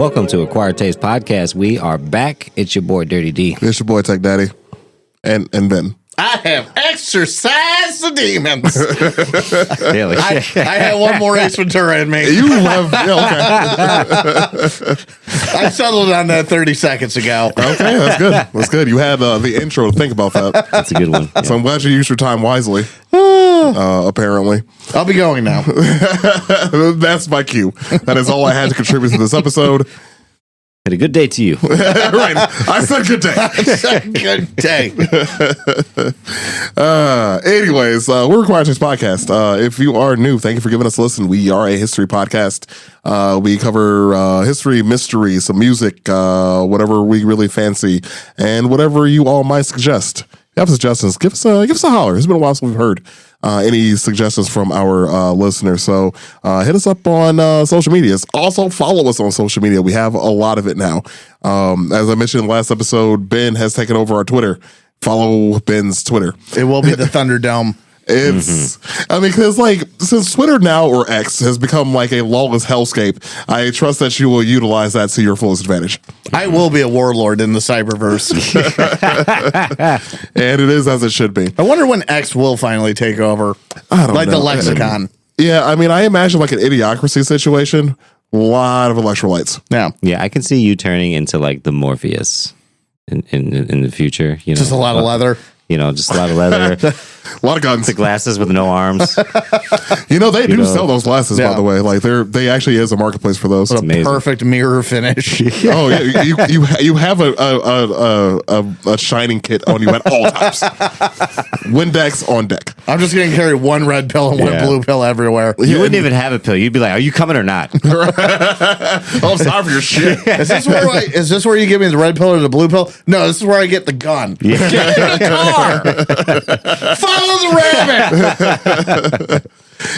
Welcome to Acquired Taste Podcast. We are back. It's your boy Dirty D. It's your boy Tech Daddy. And then I have exercised the demons. Really? I had one more Ace Ventura in me. you have I settled on that 30 seconds ago. okay, that's good. That's good. You had the intro to think about that. That's a good one. Yeah. So I'm glad you used your time wisely. Apparently. I'll be going now. That's my cue. That is all I had to contribute to this episode. Had a good day to you. Right. I said good day. Good day. Anyways, we're Acquired Taste Podcast. If you are new, thank you for giving us a listen. We are a history podcast. We cover history, mystery, some music, whatever we really fancy, and whatever you all might suggest. If you have suggestions, give us a holler. It's been a while since we've heard any suggestions from our listeners. So hit us up on social medias. Also follow us on social media. We have a lot of it now. As I mentioned in the last episode, Ben has taken over our Twitter. Follow Ben's Twitter. It will be the Thunderdome. It's, I mean, because since Twitter now or X has become like a lawless hellscape, I trust that you will utilize that to your fullest advantage. I will be a warlord in the cyberverse. And it is as it should be. I wonder when X will finally take over. I don't know. The lexicon. Yeah, I mean, I imagine like an idiocracy situation, a lot of electrolytes. Yeah. Yeah, I can see you turning into like the Morpheus in the future. You know, Just a lot of leather. You know, just a lot of leather. A lot of guns. The glasses with no arms. They do sell those glasses, by Yeah. the way. Like they actually is a marketplace for those. What a amazing. perfect mirror finish. Oh yeah, you have a shining kit on you at all times. Windex on deck. I'm just going to carry one red pill and one Yeah. blue pill everywhere. You wouldn't even have a pill. You'd be like, "Are you coming or not?" Oh, I'm sorry for your shit. Is this where you give me the red pill or the blue pill? No, this is where I get the gun. Yeah. Get in the car. Follow the rabbit.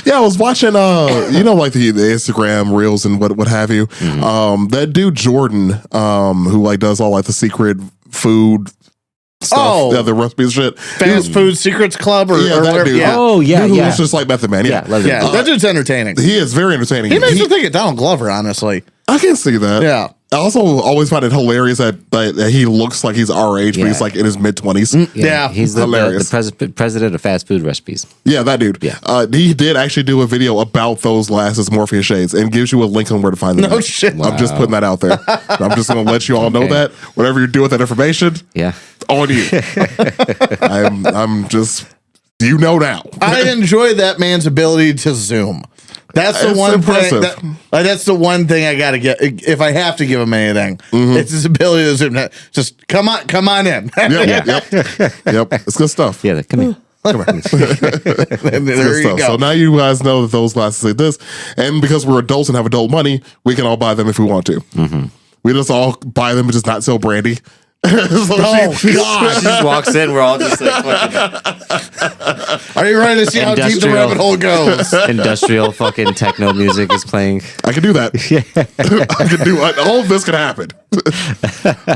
Yeah, I was watching like the Instagram reels and what have you. That dude Jordan, who like does all like the secret food stuff, the recipes shit. Fast Food Secrets Club or that whatever. dude. Yeah. Oh yeah, Dude who yeah. looks just like Method Man. Yeah, That dude's entertaining. he is very entertaining. He makes me think of Donald Glover, honestly. I can see that. Yeah. I also always find it hilarious that he looks like he's our age, but Yeah. he's like in his mid-20s. Yeah. He's the Hilarious. president of fast food recipes. Yeah, that dude. Yeah. He did actually do a video about those glasses, Morpheus shades, and gives you a link on where to find them. No shit. I'm just putting that out there. I'm just going to let you all know that. Whatever you do with that information, Yeah. on you. I'm just, now. I enjoy that man's ability to zoom. That's the It's one impressive. thing. That's the one thing I got to get. If I have to give him anything, it's his ability to zoom. Just come on in. Yep. It's good stuff. Yeah. Come here. And there Good you stuff. go. So now you guys know that those glasses like this, and because we're adults and have adult money, we can all buy them if we want to. We just all buy them and just not sell brandy. Oh She God! just walks in. We're all just like fucking Are you ready to see how deep the Industrial. rabbit hole goes? industrial fucking techno music is playing. I can do that. I can do all of this can happen.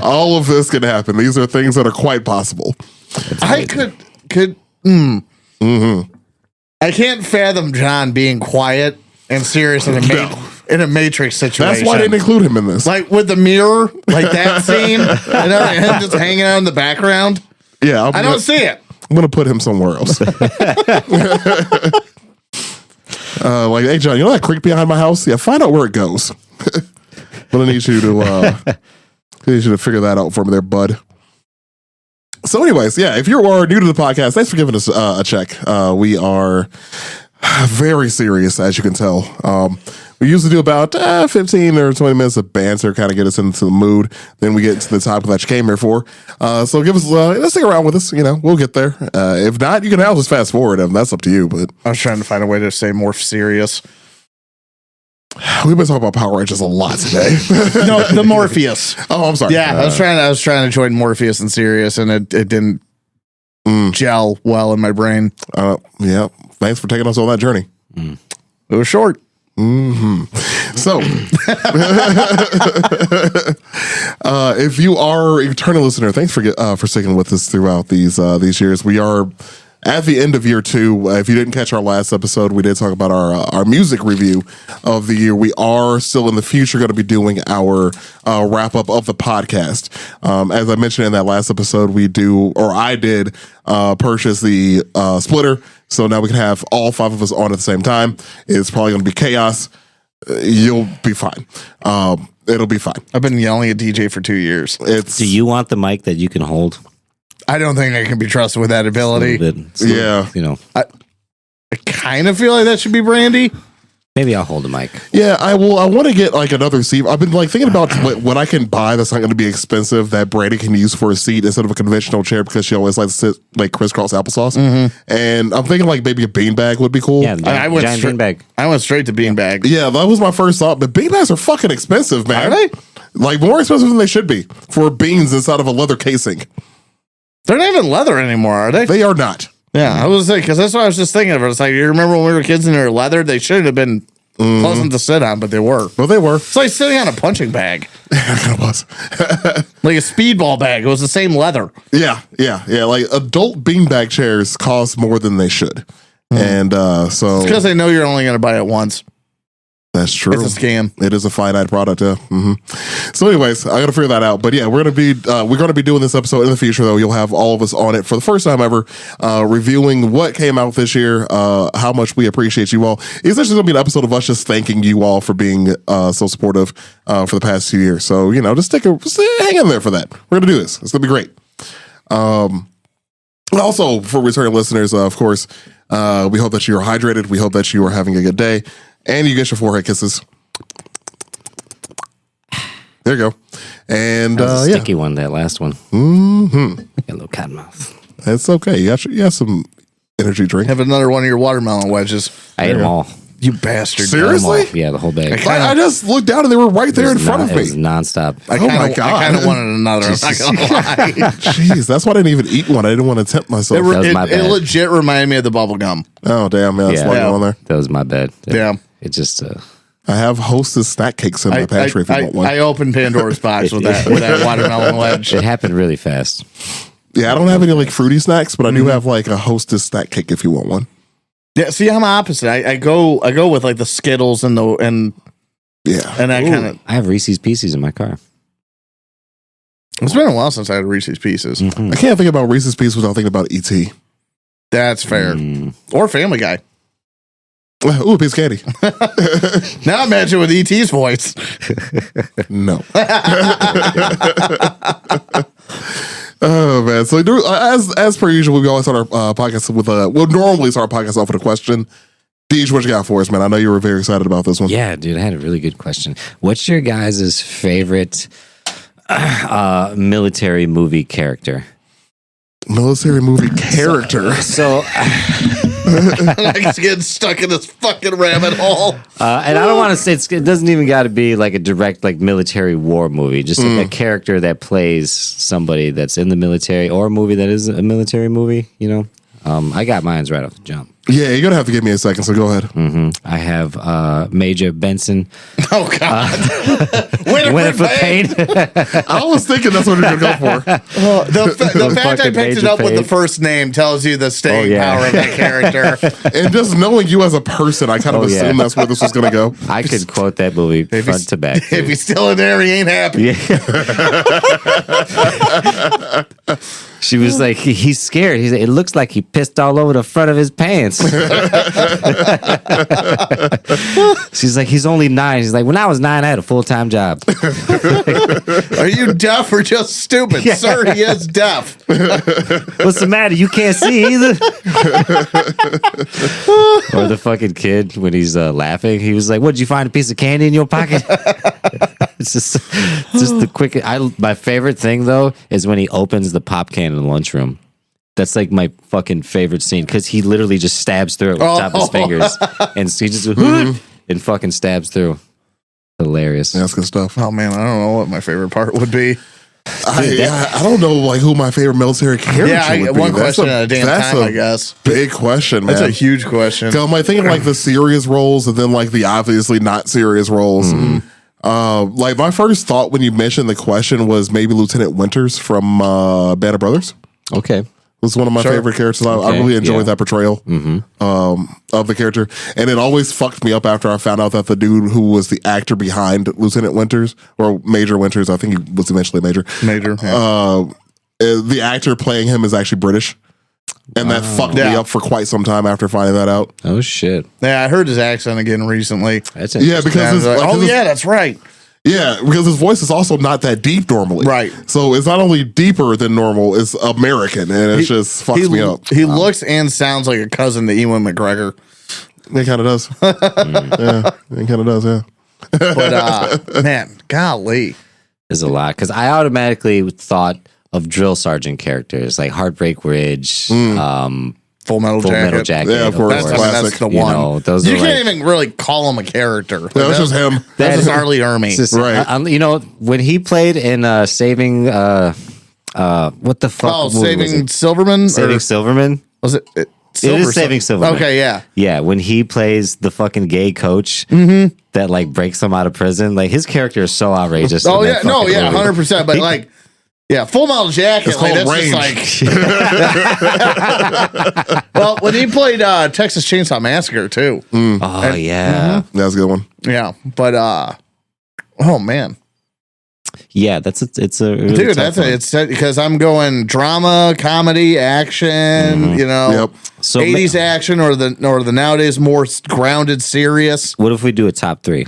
All of this can happen. These are things that are quite possible. I could. I can't fathom John being quiet and serious in a Matrix situation. That's why I didn't include him in this. Like with the mirror, like that scene, and him just hanging out in the background. Yeah, I don't see it. I'm gonna put him somewhere else. Like, hey John, you know that creek behind my house? Yeah, find out where it goes. But I need you to figure that out for me there, bud. So, anyways, yeah, if you are new to the podcast, thanks for giving us a check. We are very serious, as you can tell. We usually do about 15 or 20 minutes of banter, kind of get us into the mood. Then we get to the topic that you came here for. So give us, let's stick around with us. We'll get there. If not, you can now just fast forward. That's up to you. But I was trying to find a way to say more serious. we've been talking about Power Rangers a lot today. No, the Morpheus. Oh, I'm sorry. Yeah, I was trying to join Morpheus and Sirius, and it didn't gel well in my brain. Yeah. Thanks for taking us on that journey. It was short. So, if you are a returning listener, thanks for sticking with us throughout these years. We are at the end of year 2, if you didn't catch our last episode, we did talk about our music review of the year. We are still in the future going to be doing our wrap up of the podcast. As I mentioned in that last episode, I did purchase the splitter. So now we can have all 5 of us on at the same time. It's probably going to be chaos. You'll be fine. It'll be fine. I've been yelling at DJ for 2 years. Do you want the mic that you can hold? I don't think I can be trusted with that ability. Yeah. You know, I kind of feel like that should be Brandy. maybe I'll hold the mic. Yeah, I will. I want to get like another seat. I've been like thinking about what I can buy that's not going to be expensive that Brandy can use for a seat instead of a conventional chair because she always likes to sit like crisscross applesauce. And I'm thinking like maybe a beanbag would be cool. Yeah, I went giant straight- beanbag. I went straight to beanbag. Yeah, that was my first thought. But beanbags are fucking expensive, man. Are they? Like more expensive than they should be for beans inside of a leather casing. They're not even leather anymore, are they? They are not. Yeah, I was saying because that's what I was just thinking of. It's like you remember when we were kids and they were leather. They shouldn't have been pleasant to sit on, but they were. Well, they were. It's like sitting on a punching bag, It was. like a speedball bag. It was the same leather. Yeah. Like adult beanbag chairs cost more than they should. And so It's because they know you're only going to buy it once. that's true. It's a scam. It is a finite product, yeah. So, anyways, I got to figure that out. But yeah, we're gonna be doing this episode in the future. Though you'll have all of us on it for the first time ever, reviewing what came out this year, how much we appreciate you all. It's actually gonna be an episode of us just thanking you all for being so supportive for the past 2 years. So just hang in there for that. We're gonna do this. It's gonna be great. Also, for returning listeners, of course, we hope that you are hydrated. We hope that you are having a good day. And you get your forehead kisses. There you go. And That was a yeah, sticky one, that last one. hmm Got a little cotton mouth. It's okay. You got some energy drink. Have another one of your watermelon wedges. I ate them all. You bastard. Seriously? Yeah, the whole bag. Okay. I just looked down and they were right there in front of It was me. nonstop. I Oh kinda, my God. I kind of wanted another. I'm not gonna lie. Jeez, that's why I didn't even eat one. I didn't want to tempt myself. was my It bad. legit reminded me of the bubble gum. Oh damn, man, that's Yeah. why I'm on there. That was my bad. Yeah. It just, I have Hostess snack cakes in my pantry if you want one. I opened Pandora's box with that watermelon wedge. it happened really fast. Yeah, I don't have any like fruity snacks, but I do have like a Hostess snack cake if you want one. Yeah, see, I'm opposite. I go with like the Skittles and Yeah. that kind of. I have Reese's Pieces in my car. It's been a while since I had Reese's Pieces. I can't think about Reese's Pieces without thinking about E.T. That's fair. Or Family Guy. Ooh, a piece of candy. Now imagine with ET's voice. No. Oh man! So as per usual, we always start our podcast with we'll normally start our podcast off with a question. Deej, what you got for us, man? I know you were very excited about this one. Yeah, dude, I had a really good question. What's your guys' favorite military movie character? Military movie character. So, Like getting stuck in this fucking rabbit hole. and I don't want to say it doesn't even got to be like a direct like military war movie. Just like a character that plays somebody that's in the military or a movie that is a military movie. I got mine's right off the jump. Yeah, you're gonna have to give me a second. So go ahead. I have Major Benson, Oh God. Winifred Payne. I was thinking that's what you're gonna go for. The fact I Fucking picked it Major up with the Payne. first name tells you the staying Oh, yeah. power of that character. And just knowing you as a person, I kind of Oh, yeah. assumed that's where this was gonna go. I could quote that movie front to back. If he's still in there, he ain't happy. Yeah. She was like, he's scared. It looks like he pissed all over the front of his pants. She's like, he's only 9. She's like, when I was 9, I had a full-time job. Are you deaf or just stupid? Yeah. Sir, he is deaf. What's the matter? You can't see either. Or the fucking kid when he's laughing. He was like, what, did you find a piece of candy in your pocket? It's just the quick. My favorite thing though is when he opens the pop can in the lunchroom. That's like my fucking favorite scene because he literally just stabs through it with the top of his fingers, and so he just and fucking stabs through. Hilarious. Yeah, that's good stuff. Oh man, I don't know what my favorite part would be. I don't know like who my favorite military character Yeah, would be. one That's question at a damn that's time, I guess. Big question, man. That's a huge question. So am I thinking like the serious roles and then like the obviously not serious roles? Like my first thought when you mentioned the question was maybe Lieutenant Winters from Band of Brothers. Okay. was one of my favorite characters. I really enjoyed that portrayal of the character. And it always fucked me up after I found out that the dude who was the actor behind Lieutenant Winters, or Major Winters, I think he was eventually Major. The actor playing him is actually British. And that fucked me up for quite some time after finding that out. Oh, shit. Yeah, I heard his accent again recently. That's because that's right. Yeah, because his voice is also not that deep normally. Right. So it's not only deeper than normal, it's American, and it just fucks me up. He looks and sounds like a cousin to Ewan McGregor. It kind of does. Yeah, it kind of does, yeah. But, man, golly. There's a lot. Because I automatically thought of drill sergeant characters like Heartbreak Ridge, Full Metal Jacket. Yeah, of course. That's the one. You know, those you are can't even really call him a character. That's just him. That's just Arlie Ermy. Right. You know, when he played in Saving, what the fuck? Saving Silverman? Saving Silverman? Was it? It is Saving Silverman. Okay, yeah. Yeah, when he plays the fucking gay coach that like breaks him out of prison, like his character is so outrageous. Oh, yeah. No, yeah, 100%. But like, yeah, Full Metal Jacket. It's like, called that's just like. Well, when he played Texas Chainsaw Massacre too. Oh yeah, that's a good one. Yeah, but oh man, yeah, it's a really dude. tough It's one. because I'm going drama, comedy, action. You know, So 80s action or the nowadays more grounded, serious. What if we do a top 3?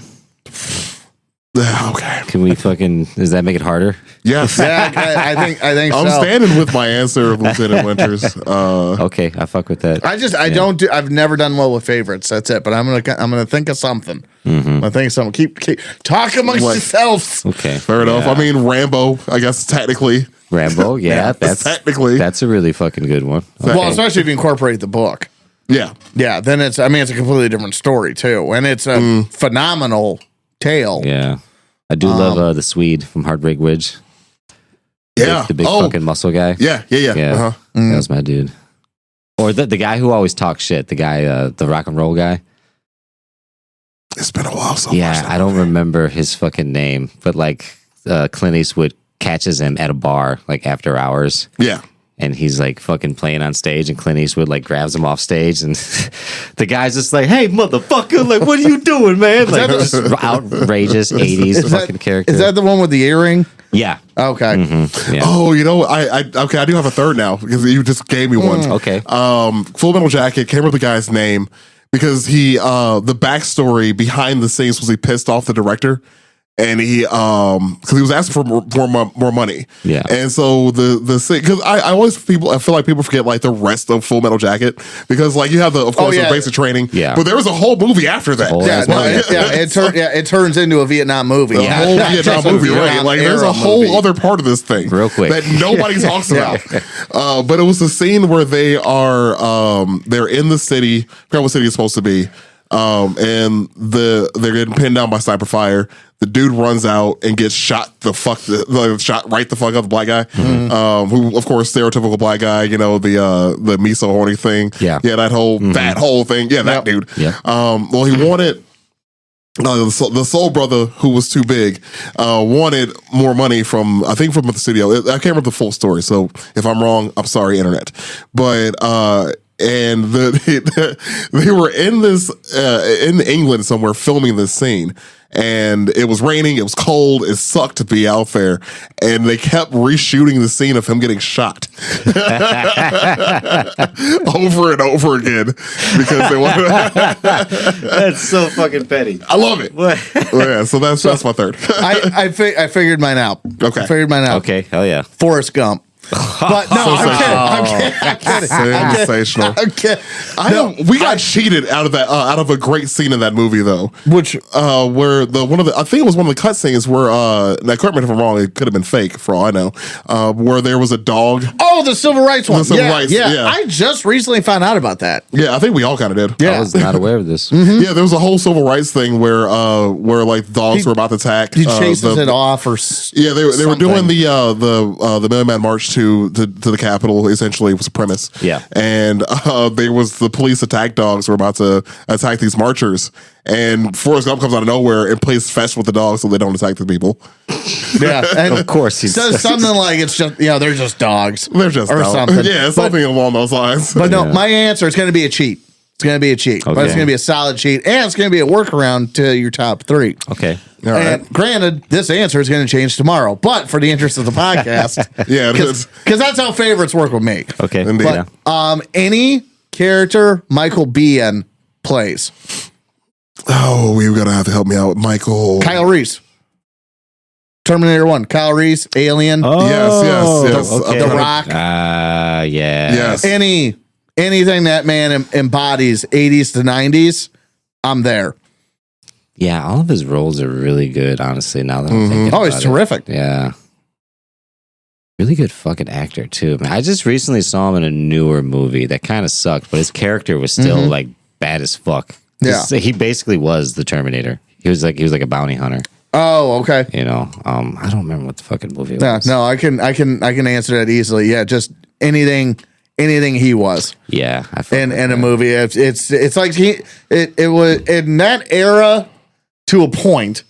Okay. Can we fucking? Does that make it harder? Yes. Yeah, I think I'm so. standing with my answer of Lieutenant Winters. Okay, I fuck with that. I've never done well with favorites. That's it. But I'm gonna think of something. I'm gonna think of something. Keep talk amongst yourselves. Okay, Fair enough. I mean, Rambo, I guess technically. Rambo, yeah, that's technically that's a really fucking good one. Okay. Well, especially if you incorporate the book. Yeah. Yeah, then it's a completely different story too, and it's a phenomenal tale. Yeah, I do love the Swede from Heartbreak Ridge. Yeah, the big fucking muscle guy. Yeah. That was my dude. Or the guy who always talks shit. The guy, the rock and roll guy. It's been a while. I don't remember his fucking name, but like Clint Eastwood catches him at a bar like after hours. Yeah. And he's like fucking playing on stage, and Clint Eastwood like grabs him off stage, and the guy's just like, "Hey, motherfucker! Like, what are you doing, man?" Like, just outrageous '80s fucking character. Is that the one with the earring? Yeah. Okay. Yeah. Oh, you know, I do have a third now because you just gave me one. Okay. Full Metal Jacket. Can't remember the guy's name because he the backstory behind the scenes was he pissed off the director. And he, because he was asking for more money, yeah. And so the because I feel like people forget like the rest of Full Metal Jacket because like you have the basic training, yeah. But there was a whole movie after that, it turns into a Vietnam movie, a whole Vietnam movie, right? Like there's a whole other part of this thing, real quick, that nobody talks about. But it was the scene where they are they're in the city. I forgot what city it's supposed to be. And they're getting pinned down by sniper fire. The dude runs out and gets shot shot right the fuck up, the black guy. Who of course stereotypical black guy, you know, the miso horny thing. Yeah. That whole thing. Yeah, that dude. Yeah. Well he wanted the soul brother who was too big wanted more money from the studio. I can't remember the full story, so if I'm wrong, I'm sorry, internet. But and they were in this in England somewhere filming this scene, and it was raining, it was cold, it sucked to be out there, and they kept reshooting the scene of him getting shot over and over again because they wanted. That's so fucking petty. I love it. Yeah, so that's my third. I figured mine out. Okay, I figured mine out. Okay, hell yeah. Forrest Gump. But no, I'm kidding. Sensational. We got cheated out of a great scene in that movie though. Which where I think it was one of the cut scenes where now correct me if I'm wrong, it could have been fake for all I know. Where there was a dog. Oh, the civil rights one. The civil rights, yeah. I just recently found out about that. Yeah, I think we all kind of did. Yeah. I was not aware of this. Yeah, there was a whole civil rights thing where like dogs were about to attack. He chases it off or yeah, they were doing the Million Man March to the Capitol. Essentially, was a premise. Yeah, and there was the police attack dogs were about to attack these marchers, and Forrest Gump comes out of nowhere and plays fetch with the dogs so they don't attack the people. Yeah, and Of course, he says something like it's just they're just dogs. They're just or dogs. something. Yeah, something along those lines. But no, my answer is going to be a cheat. It's going to be a cheat, but it's going to be a solid cheat, and it's going to be a workaround to your top 3. Okay. All right. And granted, this answer is going to change tomorrow, but for the interest of the podcast, Yeah, because that's how favorites work with me. Okay. Indeed. Yeah. But any character Michael Biehn plays, Oh, you're gonna have to help me out, Michael. Kyle Reese, Terminator 1, Kyle Reese, Alien, Yes. Okay. The Rock. Yeah. Yes. Anything that man embodies 80s to 90s, I'm there. Yeah, all of his roles are really good, honestly, now that I'm thinking Oh, he's about it. terrific. Yeah. Really good fucking actor, too. Man, I just recently saw him in a newer movie that kind of sucked, but his character was still, like, bad as fuck. Yeah. He basically was the Terminator. He was like a bounty hunter, Oh, okay. you know? I don't remember what the fucking movie Yeah, was. no, I can answer that easily. Yeah, just anything he was Yeah. I fuck in with a that. movie. It's like it was in that era to a point.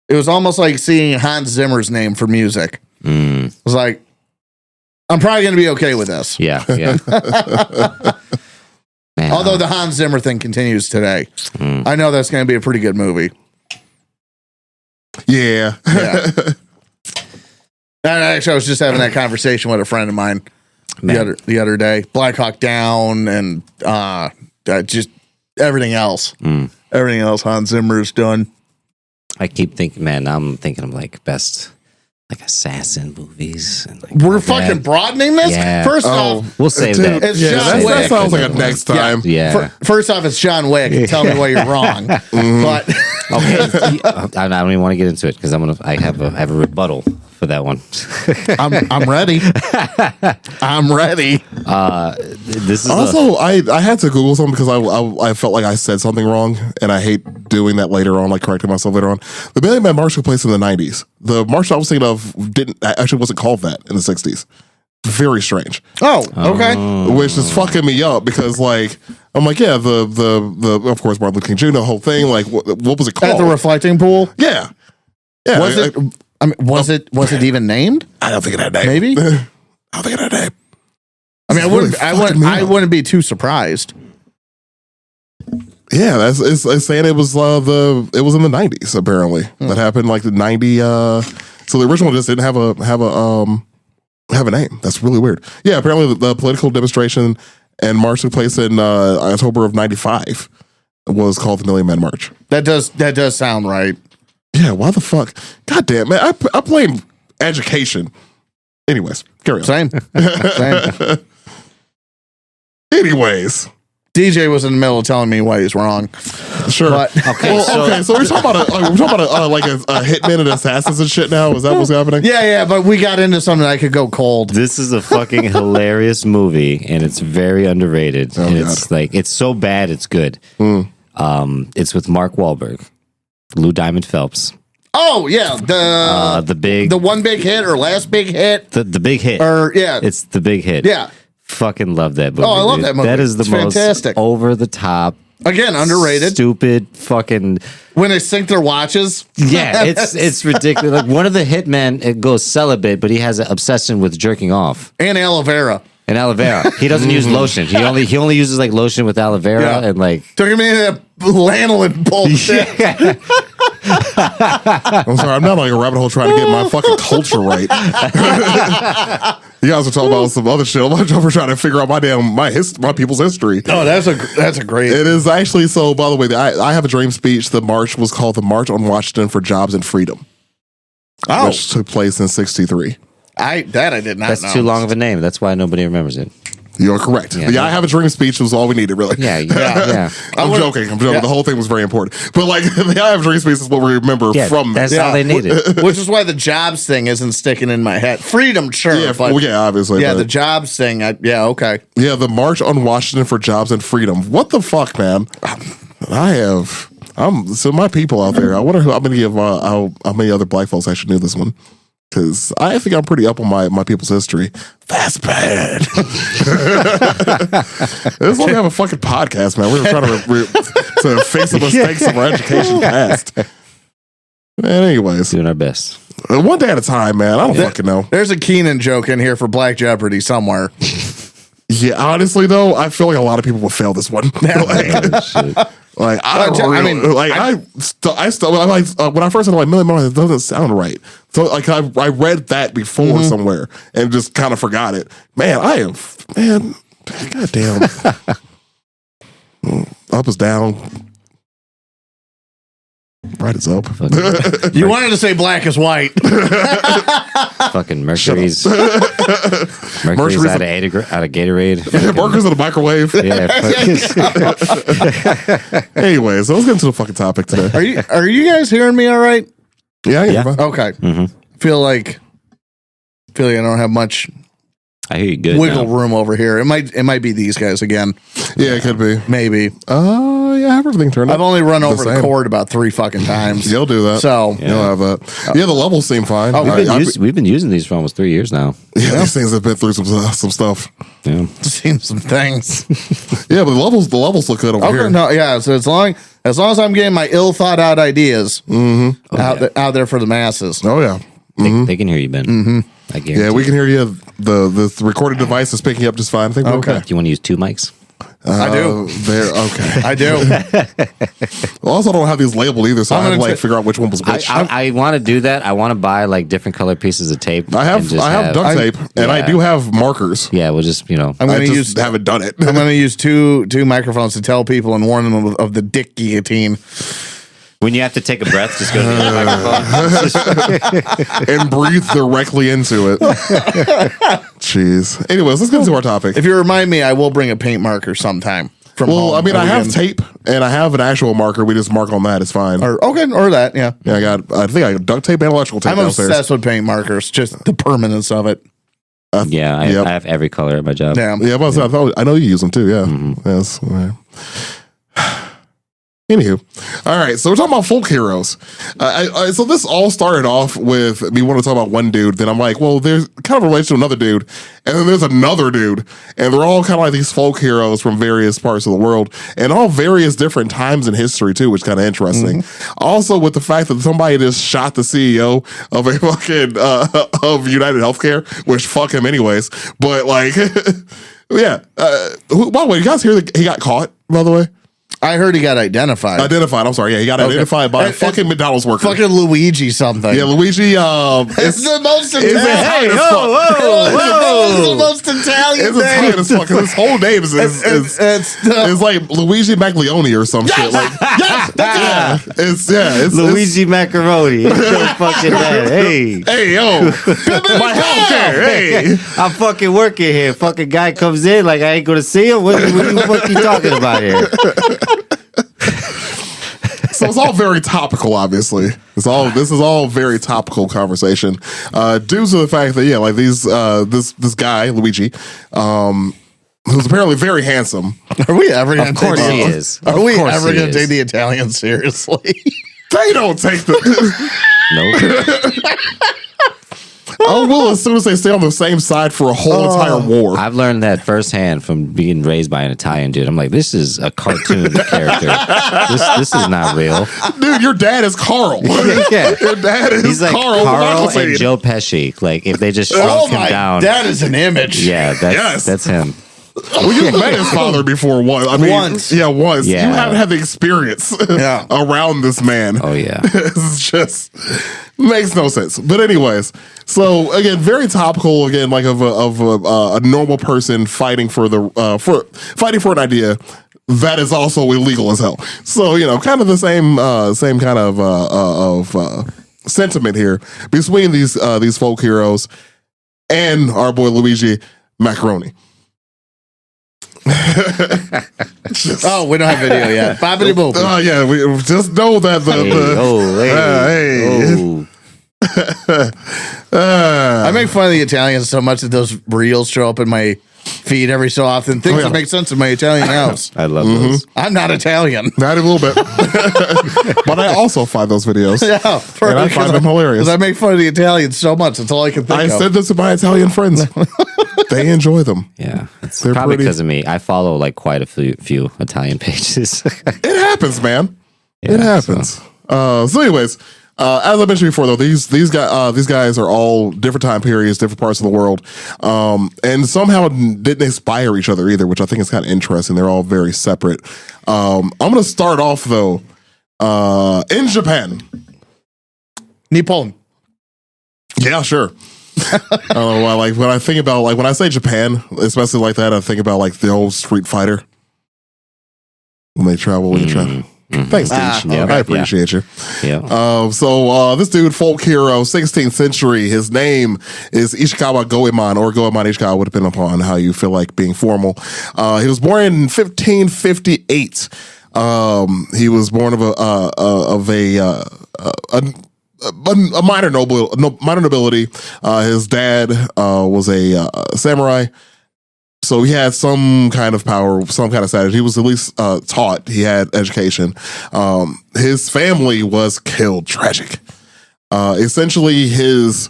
It was almost like seeing Hans Zimmer's name for music. It was like, I'm probably going to be okay with this. Yeah, yeah. Man, Although the Hans Zimmer thing continues today. I know that's going to be a pretty good movie. Yeah. Yeah. And actually, I was just having that conversation with a friend of mine the other day. Black Hawk Down and just everything else. Everything else Hans Zimmer's done. I keep thinking, man, I'm thinking of like best like assassin movies. And like We're all that. fucking broadening this. Yeah. First Oh. off, We'll save Dude, that. It's yeah, John that Wick. sounds like a next time. Yeah. first off, it's John Wick. Tell me why you're wrong. But Okay. I don't even want to get into it because I have a rebuttal for that one. I'm ready. I'm ready. This is Also, I had to Google something because I felt like I said something wrong, and I hate doing that later on, like correcting myself later on. The Million Man March took place in the 90s. The march I was thinking of actually wasn't called that in the 60s. Very strange. Oh, okay. Which is fucking me up because like I'm like, yeah, the of course Martin Luther King Jr. the whole thing, like what was it called? At the reflecting pool. Yeah. Was it? I mean, was it even named? I don't think it had a name. Maybe. I don't think it had a name. I mean, I Really wouldn't be too surprised. Yeah, it's saying it was it was in the 90s apparently. That happened like the 90 so the original just didn't have a name. That's really weird. Yeah, apparently the political demonstration and march took place in October of 95. It was called the Million Man March. That does sound right. Yeah, why the fuck? God damn, man. I blame education. Anyways, carry on. Same. Anyways. DJ was in the middle of telling me why he's wrong. Sure. But, Okay, So we're talking about a hitman and assassins and shit now. Is that what's happening? yeah, but we got into something that could go cold. This is a fucking hilarious movie, and it's very underrated. And it's like it's so bad, it's good. It's with Mark Wahlberg, Lou Diamond Phelps. Oh yeah, The one big hit or last big hit the big hit. or yeah, It's the big hit. yeah. Fucking love that movie. Oh, I love dude. that movie. That is the It's most fantastic. over the top, Again, underrated. stupid fucking. When they sync their watches. Yeah, it's ridiculous. Like one of the hitmen, it goes celibate, but he has an obsession with jerking off And aloe vera. and aloe vera. He doesn't use lotion. He only uses like lotion with aloe vera Yeah. and like. Took me into lanolin bullshit. I'm sorry, I'm not like a rabbit hole trying to get my fucking culture right. You guys are talking about some other shit. I'm over trying to figure out my people's history. Oh, that's a great. It is actually so. By the way, I have a dream speech. The march was called the March on Washington for Jobs and Freedom, which took place in '63. I did not. That's know. too long of a name. That's why nobody remembers it. You're correct. Yeah. I have a dream speech was all we needed, really. Yeah. I'm joking. Yeah. The whole thing was very important. But like the I have a dream speech is what we remember Yeah, from that's this. all they needed. Which is why the jobs thing isn't sticking in my head. Freedom, sure. Yeah, but obviously. yeah, but- the jobs thing. Okay. Yeah, the March on Washington for Jobs and Freedom. What the fuck, man? So my people out there. I wonder how many other black folks actually knew this one. Because I think I'm pretty up on my people's history. That's bad. This is why we have a fucking podcast, man. We're trying to fix the mistakes of our education past. Man, anyways. Doing our best. One day at a time, man. I don't fucking know. There's a Keenan joke in here for Black Jeopardy somewhere. Yeah, honestly, though, I feel like a lot of people will fail this one. Like, I don't I mean, when I first started like $1 million, it doesn't sound right. So like I read that before somewhere and just kind of forgot it. Man, goddamn. Up is down. Right is up. You wanted to say black is white. Fucking Mercury's out of Gatorade. Yeah, Mercury's in the microwave. Yeah. Anyway, so let's get into the fucking topic today. Are you guys hearing me all right? Yeah. Okay. Feel like I don't have much I hear you good. wiggle room over here. It might be these guys again. Yeah, it could be. Maybe. Yeah, I have everything turned up. I've only run over the same. cord about 3 fucking times. You'll do that. So You'll have that. Yeah, the levels seem fine. Oh, We've been using these for almost 3 years now. Yeah, these things have been through some stuff. Yeah. seen some things. Yeah, but the levels look good over here. No, yeah. So as long as I'm getting my ill thought out ideas out there for the masses. Oh yeah. They can hear you, Ben. I guarantee. Yeah, we can hear you. The recorded device is picking up just fine. I think we're okay. Do you want to use 2 mics? I do. Okay. I do. Well, also, I don't have these labeled either, so I have to figure out which one was which. I want to do that. I want to buy like different color pieces of tape. I have duct tape, and I do have markers. Yeah, we'll just I'm going to haven't done it. I'm going to use two microphones to tell people and warn them of the dick guillotine. When you have to take a breath, just go to the microphone and breathe directly into it. Jeez. Anyways, let's get into our topic. If you remind me, I will bring a paint marker sometime. Well, I mean, I have tape and I have an actual marker. We just mark on that. It's fine. Or that. Yeah. Yeah, I think I got duct tape and electrical tape. I'm obsessed with paint markers. Just the permanence of it. I have every color at my job. Yeah. Yeah. I know you use them too. Yeah. Yes. Right. Anywho, all right, so we're talking about folk heroes. So this all started off with me wanting to talk about one dude. Then I'm like, well, there's kind of a relation to another dude, and then there's another dude, and they're all kind of like these folk heroes from various parts of the world, and all various different times in history too, which is kind of interesting. Also, with the fact that somebody just shot the CEO of a fucking of United Healthcare, which fuck him anyways. But like, yeah. By the way, you guys hear that he got caught? By the way. I heard he got identified. I'm sorry. Yeah, he got identified by a fucking McDonald's worker. Fucking Luigi something. Yeah, Luigi. It's the most Italian. Italian as fuck. It's the most Italian. It's Italian as fuck. His whole name is like Luigi Maglione or some shit. Like yes, it's Luigi Macaroni. Fucking that. Hey, yo, my healthcare. Hey, I'm fucking working here. Fucking guy comes in like I ain't gonna see him. What you talking about here? So it's all very topical, obviously. This is all very topical conversation. Due to the fact that like this guy, Luigi, who's apparently very handsome. Are we ever gonna Of course he is. Are we ever gonna take the Italians seriously? They don't take the Nope. I will as soon as they stay on the same side for a whole entire war. I've learned that firsthand from being raised by an Italian dude. I'm like, this is a cartoon character. This is not real. Dude, your dad is Carl. Yeah. Your dad is He's like Carl and Joe Pesci. Like if they just shrunk him down. That is an image. Yeah, that's him. Well, you've met his father before once. I mean, once. Yeah, once. Yeah. You haven't had the experience around this man. Oh, yeah. It's just makes no sense. But anyways, so again, very topical again, like of a normal person fighting for an idea that is also illegal as hell. So, kind of the same kind of sentiment here between these folk heroes and our boy Luigi Macaroni. We don't have video yet. Bobbity boop. Oh yeah, we just know that I make fun of the Italians so much that those reels show up in my feed every so often. Things that make sense in my Italian house. I love those. I'm not Italian. Not a little bit. But I also find those videos. Yeah, and I find them hilarious. Because I make fun of the Italians so much. That's all I can think I of. said this to my Italian friends. They enjoy them. Yeah, it's They're probably pretty- because of me. I follow like quite a few Italian pages. It happens, man. Yeah, It happens. So anyways, as I mentioned before, though, these guys are all different time periods, different parts of the world, and somehow didn't inspire each other either, which I think is kind of interesting. They're all very separate. I'm going to start off though in Japan. Nippon. Yeah, sure. Like when I think about when I say Japan, especially like that, I think about like the old Street Fighter when they travel. Thanks, Deej. yeah, I appreciate you. Yeah. So this dude, folk hero, 16th century. His name is Ishikawa Goemon, or Goemon Ishikawa, would depend upon how you feel like being formal. He was born in 1558. He was born of a minor nobility. His dad was a samurai. So he had some kind of power, some kind of status. He was at least taught. He had education. His family was killed. Tragic. Essentially, there's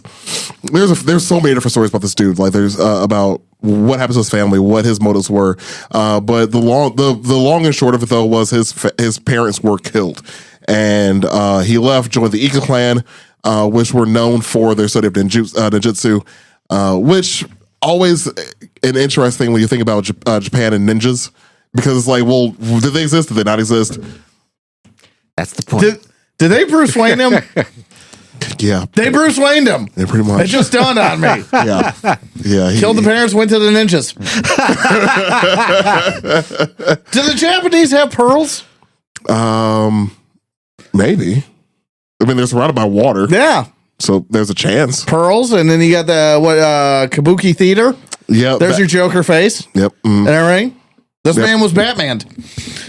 so many different stories about this dude. Like there's about what happens to his family, what his motives were. But the long and short of it though was his parents were killed, and he left, joined the Ika clan, which were known for their study of ninjutsu, which always an interesting when you think about Japan and ninjas, because it's like, well, did they exist? Did they not exist? That's the point. Did they Bruce Wayne him? Yeah, They Bruce Wayne'd him. yeah, pretty much. It just dawned on me. Yeah, yeah. Killed the parents, went to the ninjas. Do the Japanese have pearls? Maybe. I mean, they're surrounded by water, Yeah. so there's a chance. Pearls, and then you got the Kabuki Theater. Yeah, There's your Joker face Yep. and everything. This Yep. man was Batman.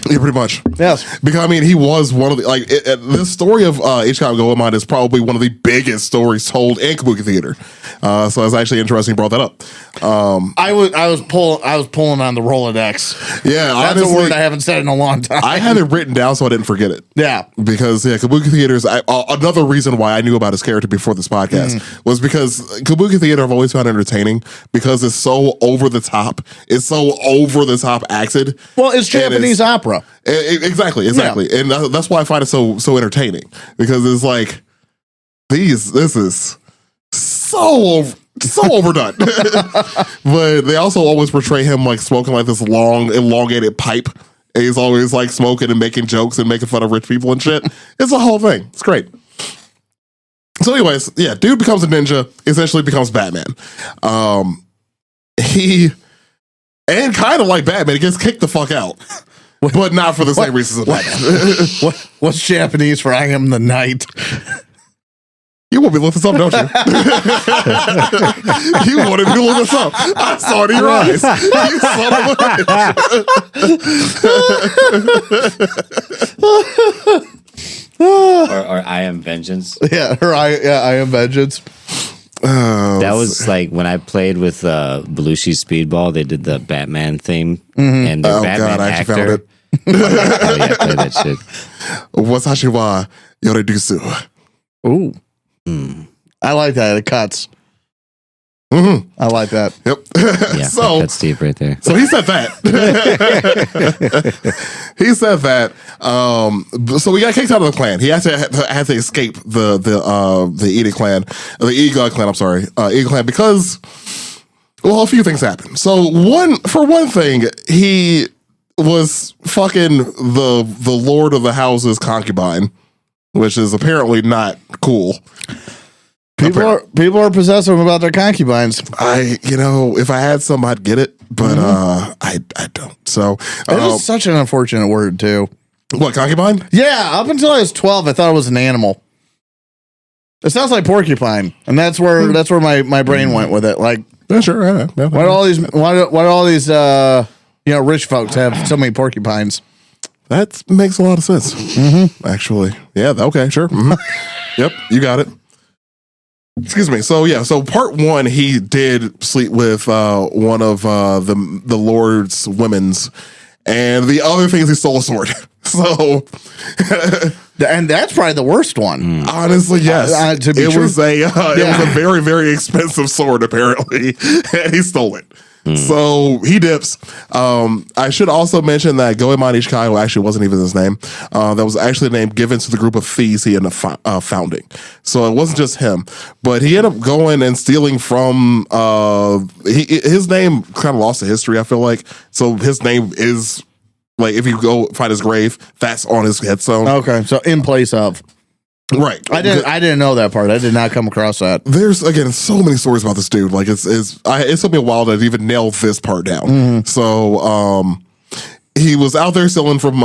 Yeah, pretty much. Yes. Because I mean, he was one of the this story of Ichikawa Goemon is probably one of the biggest stories told in Kabuki theater. So it's actually interesting you brought that up. I was pulling on the Rolodex. Yeah, That's honestly, a word I haven't said in a long time. I had it written down so I didn't forget it. Yeah. Because Kabuki theater is another reason why I knew about his character before this podcast was because Kabuki theater I've always found entertaining because it's so over the top. It's so over the top acted. Well, it's Japanese opera. Exactly, and that's why I find it so entertaining because it's like this is so overdone, but they also always portray him like smoking like this long elongated pipe. And he's always like smoking and making jokes and making fun of rich people and shit. It's a whole thing. It's great. So, anyways, yeah, dude becomes a ninja, essentially becomes Batman. He and kind of like Batman, he gets kicked the fuck out. But not for the same reasons as Batman. What's Japanese for I am the knight? You want me to look this up, don't you? You wanted me to look this up. I saw it in your eyes. You son of a or I Am Vengeance. Yeah, I am vengeance. That was like when I played with Belushi's Speedball. They did the Batman theme, and the Batman God, I actually found actor. it. Oh, yeah, play that shit. Wasashi wa yoredusu. Ooh. I like that. It cuts. I like that. Yep. Yeah, So that's deep right there. So he said that. He said that. So we got kicked out of the clan. He had to escape the Iga clan, the Iga clan. I'm sorry, Iga clan, because a few things happened. So for one thing, he was fucking the Lord of the House's concubine, which is apparently not cool. People are possessive about their concubines. If I had some, I'd get it, but I don't. So It is such an unfortunate word too. What, concubine? Yeah, up until I was 12, I thought it was an animal. It sounds like porcupine, and that's where my brain went with it. Like, Yeah, sure. Yeah. why do all these rich folks have so many porcupines? That makes a lot of sense. Actually, yeah. Okay, sure. Yep, you got it. Excuse me. So part one, he did sleep with one of the Lord's women's, and the other thing is he stole a sword. So, and that's probably the worst one. honestly, yes. To be it true. was it was a very, very expensive sword, apparently, and he stole it. So he dips. I should also mention that Goemon Ishikawa actually wasn't even his name. That was actually a name given to the group of thieves he ended up founding. So it wasn't just him, but he ended up going and stealing from. His name kind of lost to history, I feel like. So his name is like, if you go find his grave, that's on his headstone. Okay, so in place of. Right. I didn't know that part. I did not come across that. There's again so many stories about this dude. Like it took me a while to even nail this part down. So he was out there stealing from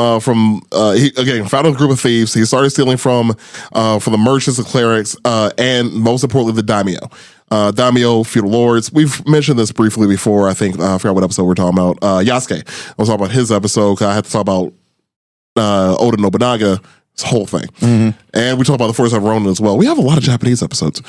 he again found a group of thieves. He started stealing from the merchants, the clerics, and most importantly the daimyo. Daimyo, feudal lords. We've mentioned this briefly before. I think I forgot what episode we're talking about. Yasuke. I was talking about his episode. I had to talk about Oda Nobunaga. This whole thing. And we talk about the 47 Ronin as well. We have a lot of Japanese episodes.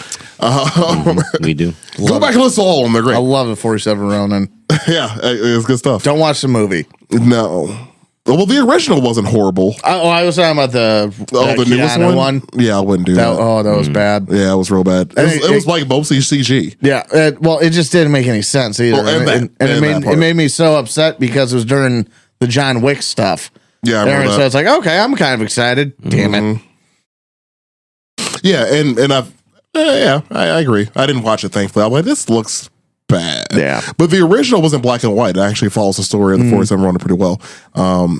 We do. Go back and listen to all of them. They're great. I love it, 47 Ronin. Yeah, it's good stuff. Don't watch the movie. No. Well, the original wasn't horrible. I was talking about the newest one? Yeah, I wouldn't do that. Oh, that was bad. Yeah, it was real bad. It was like mostly CG. Yeah, it just didn't make any sense either. It made me so upset because it was during the John Wick stuff. Yeah, I remember so that. it's like, okay, I'm kind of excited. Damn it. Yeah, and I agree. I didn't watch it, thankfully. I'm like, this looks bad. Yeah. But the original was in black and white. It actually follows the story of the 47 Ronin pretty well.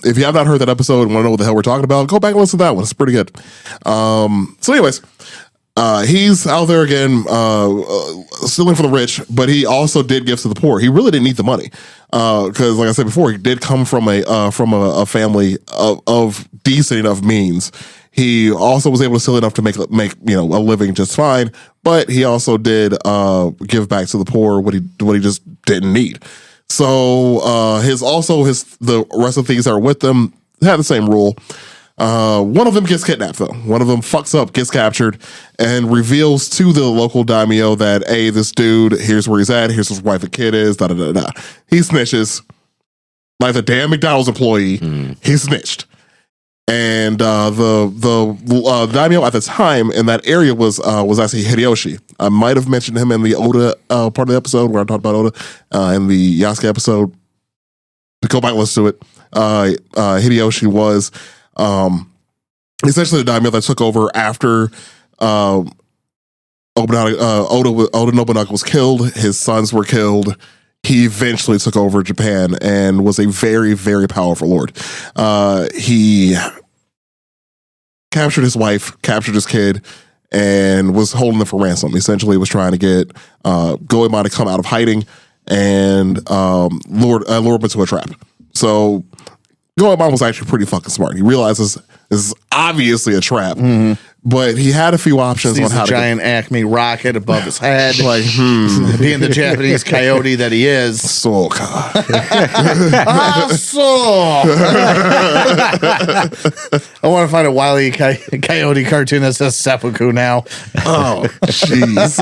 If you have not heard that episode and want to know what the hell we're talking about, go back and listen to that one. It's pretty good. So anyways, he's out there again, stealing from the rich, but he also did gifts to the poor. He really didn't need the money. Because like I said before, he did come from a family of decent enough means. He also was able to steal enough to make a living just fine, but he also did give back to the poor what he just didn't need. So the rest of the thieves that are with them have the same rule. One of them gets kidnapped though. One of them fucks up, gets captured, and reveals to the local daimyo that, hey, this dude, here's where he's at, here's his wife and kid is, da da da da. He snitches. Like the damn McDonald's employee, he snitched. And the daimyo at the time in that area was actually Hideyoshi. I might have mentioned him in the Oda part of the episode where I talked about Oda in the Yasuke episode. Go back and listen to it. Hideyoshi was essentially the daimyo that took over after Oda Nobunaga was killed. His sons were killed. He eventually took over Japan and was a very, very powerful lord. He captured his wife, captured his kid, and was holding them for ransom. Essentially, was trying to get Goemon to come out of hiding and lure him into a trap. So Goemon was actually pretty fucking smart. He realizes this is obviously a trap, but he had a few options on how to giant Acme rocket above his head, like being the Japanese coyote that he is. So, I want to find a Wile E. Coyote cartoon that says seppuku now. Oh, jeez.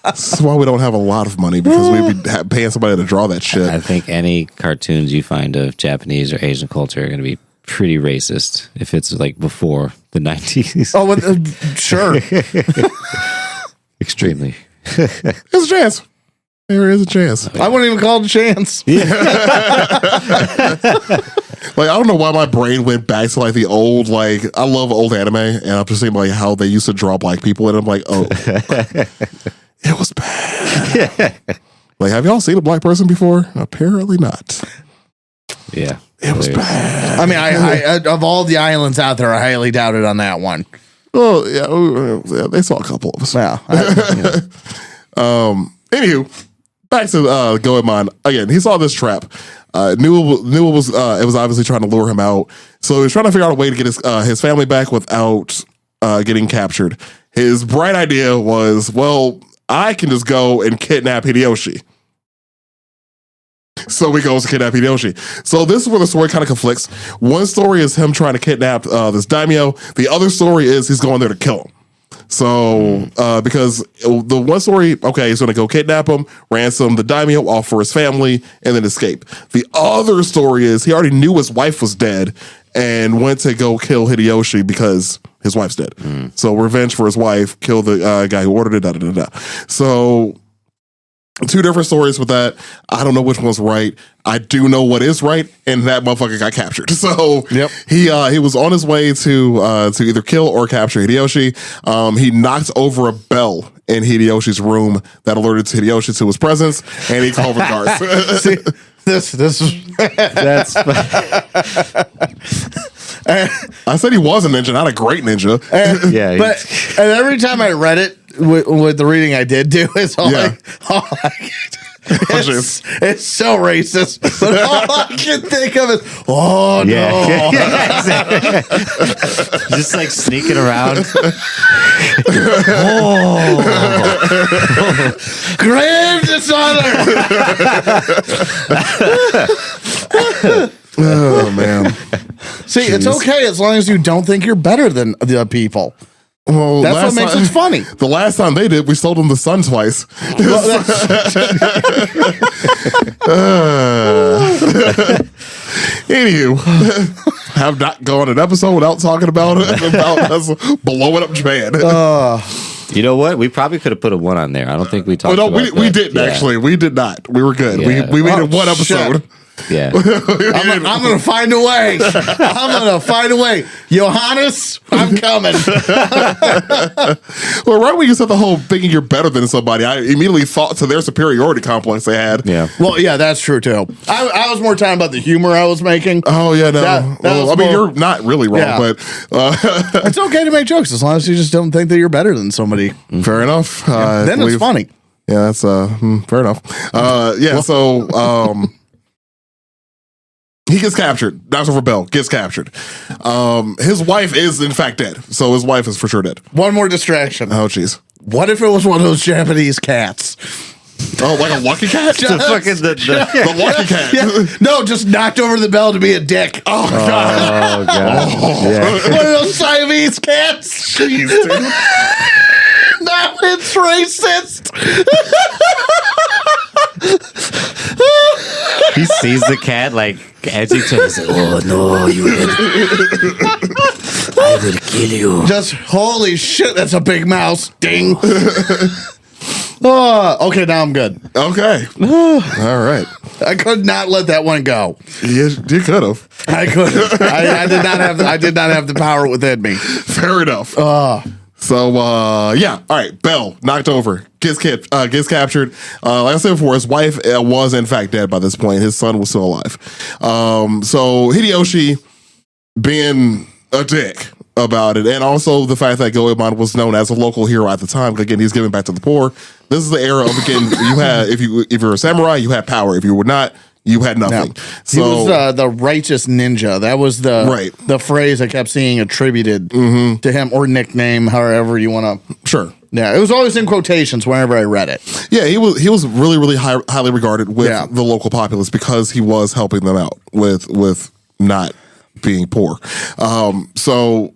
That's why we don't have a lot of money, because we'd be paying somebody to draw that shit. I think any cartoons you find of Japanese or Asian culture are going to be pretty racist if it's like before the 90s. Oh, sure. Extremely. There's a chance. There is a chance. I wouldn't even call it a chance. Yeah. Like, I don't know why my brain went back to like the old, like, I love old anime, and I'm just thinking like how they used to draw black people, and I'm like, oh, it was bad. Like, have y'all seen a black person before? Apparently not. Yeah. It was bad. I mean, I of all the islands out there, I highly doubted on that one. Well, yeah, they saw a couple of us. Yeah. Anywho, back to Goemon. Again, he saw this trap. Knew it was obviously trying to lure him out. So he was trying to figure out a way to get his family back without getting captured. His bright idea was, well, I can just go and kidnap Hideyoshi. So he goes to kidnap Hideyoshi. So this is where the story kind of conflicts. One story is him trying to kidnap this daimyo. The other story is he's going there to kill him. So, because the one story, okay, he's going to go kidnap him, ransom the daimyo, all for his family, and then escape. The other story is he already knew his wife was dead and went to go kill Hideyoshi because his wife's dead. So, revenge for his wife, kill the guy who ordered it, da da da da. So, two different stories with that. I don't know which one's right. I do know what is right, and that motherfucker got captured. So he was on his way to either kill or capture Hideyoshi. He knocked over a bell in Hideyoshi's room that alerted Hideyoshi to his presence, and he called for the guards. See, this That's and, I said he was a ninja, not a great ninja. yeah. and every time I read it with the reading I did do, it's all it's so racist. But all I can think of is, oh no, yeah. Just like sneaking around. grave dishonor. Oh man. See, it's okay as long as you don't think you're better than the people. Well, That's what makes it funny. The last time they did, we sold them the sun twice. Anywho, have not gone an episode without talking about us blowing up Japan. You know what? We probably could have put a 1 on there. I don't think we talked no, about we didn't actually. We did not. We were good. Yeah. We made it one episode. Yeah. I'm gonna find a way. I'm gonna find a way. Johannes, I'm coming. Well, right when you said the whole thinking you're better than somebody, I immediately thought to their superiority complex they had. Yeah. Well, yeah, that's true too. I was more talking about the humor I was making. Oh yeah, no. That Well, I mean, you're not really wrong, Yeah. but It's okay to make jokes as long as you just don't think that you're better than somebody. fair enough. Then it's funny. Yeah, that's fair enough. So he gets captured. Knocks over bell. Gets captured. His wife is in fact dead. So his wife is for sure dead. One more distraction. Oh jeez. What if it was one of those Japanese cats? Oh, like a lucky cat? The fucking The lucky cat. Yeah. No, just knocked over the bell to be a dick. Oh god. Oh god. Yeah. One of those Siamese cats. Jeez, dude. Now it's racist. He sees the cat like edging to him. He's like, oh no, you will. I will kill you. Just holy shit, that's a big mouse. Ding. Okay, now I'm good. Okay. All right. I could not let that one go. You could have. I could. I did not have. I did not have the power within me. Fair enough. So yeah, all right. Bell knocked over, gets captured. Like I said before, his wife was in fact dead by this point. His son was still alive. So Hideyoshi being a dick about it, and also the fact that Goemon was known as a local hero at the time. Again, he's giving back to the poor. This is the era of again. You had if you're a samurai, you had power. If you were not, you had nothing. No. So He was the righteous ninja. That was the phrase I kept seeing attributed to him, or nickname, however you want to. sure. Yeah, it was always in quotations whenever I read it. Yeah, he was really, really highly regarded with Yeah. the local populace because he was helping them out with not being poor. So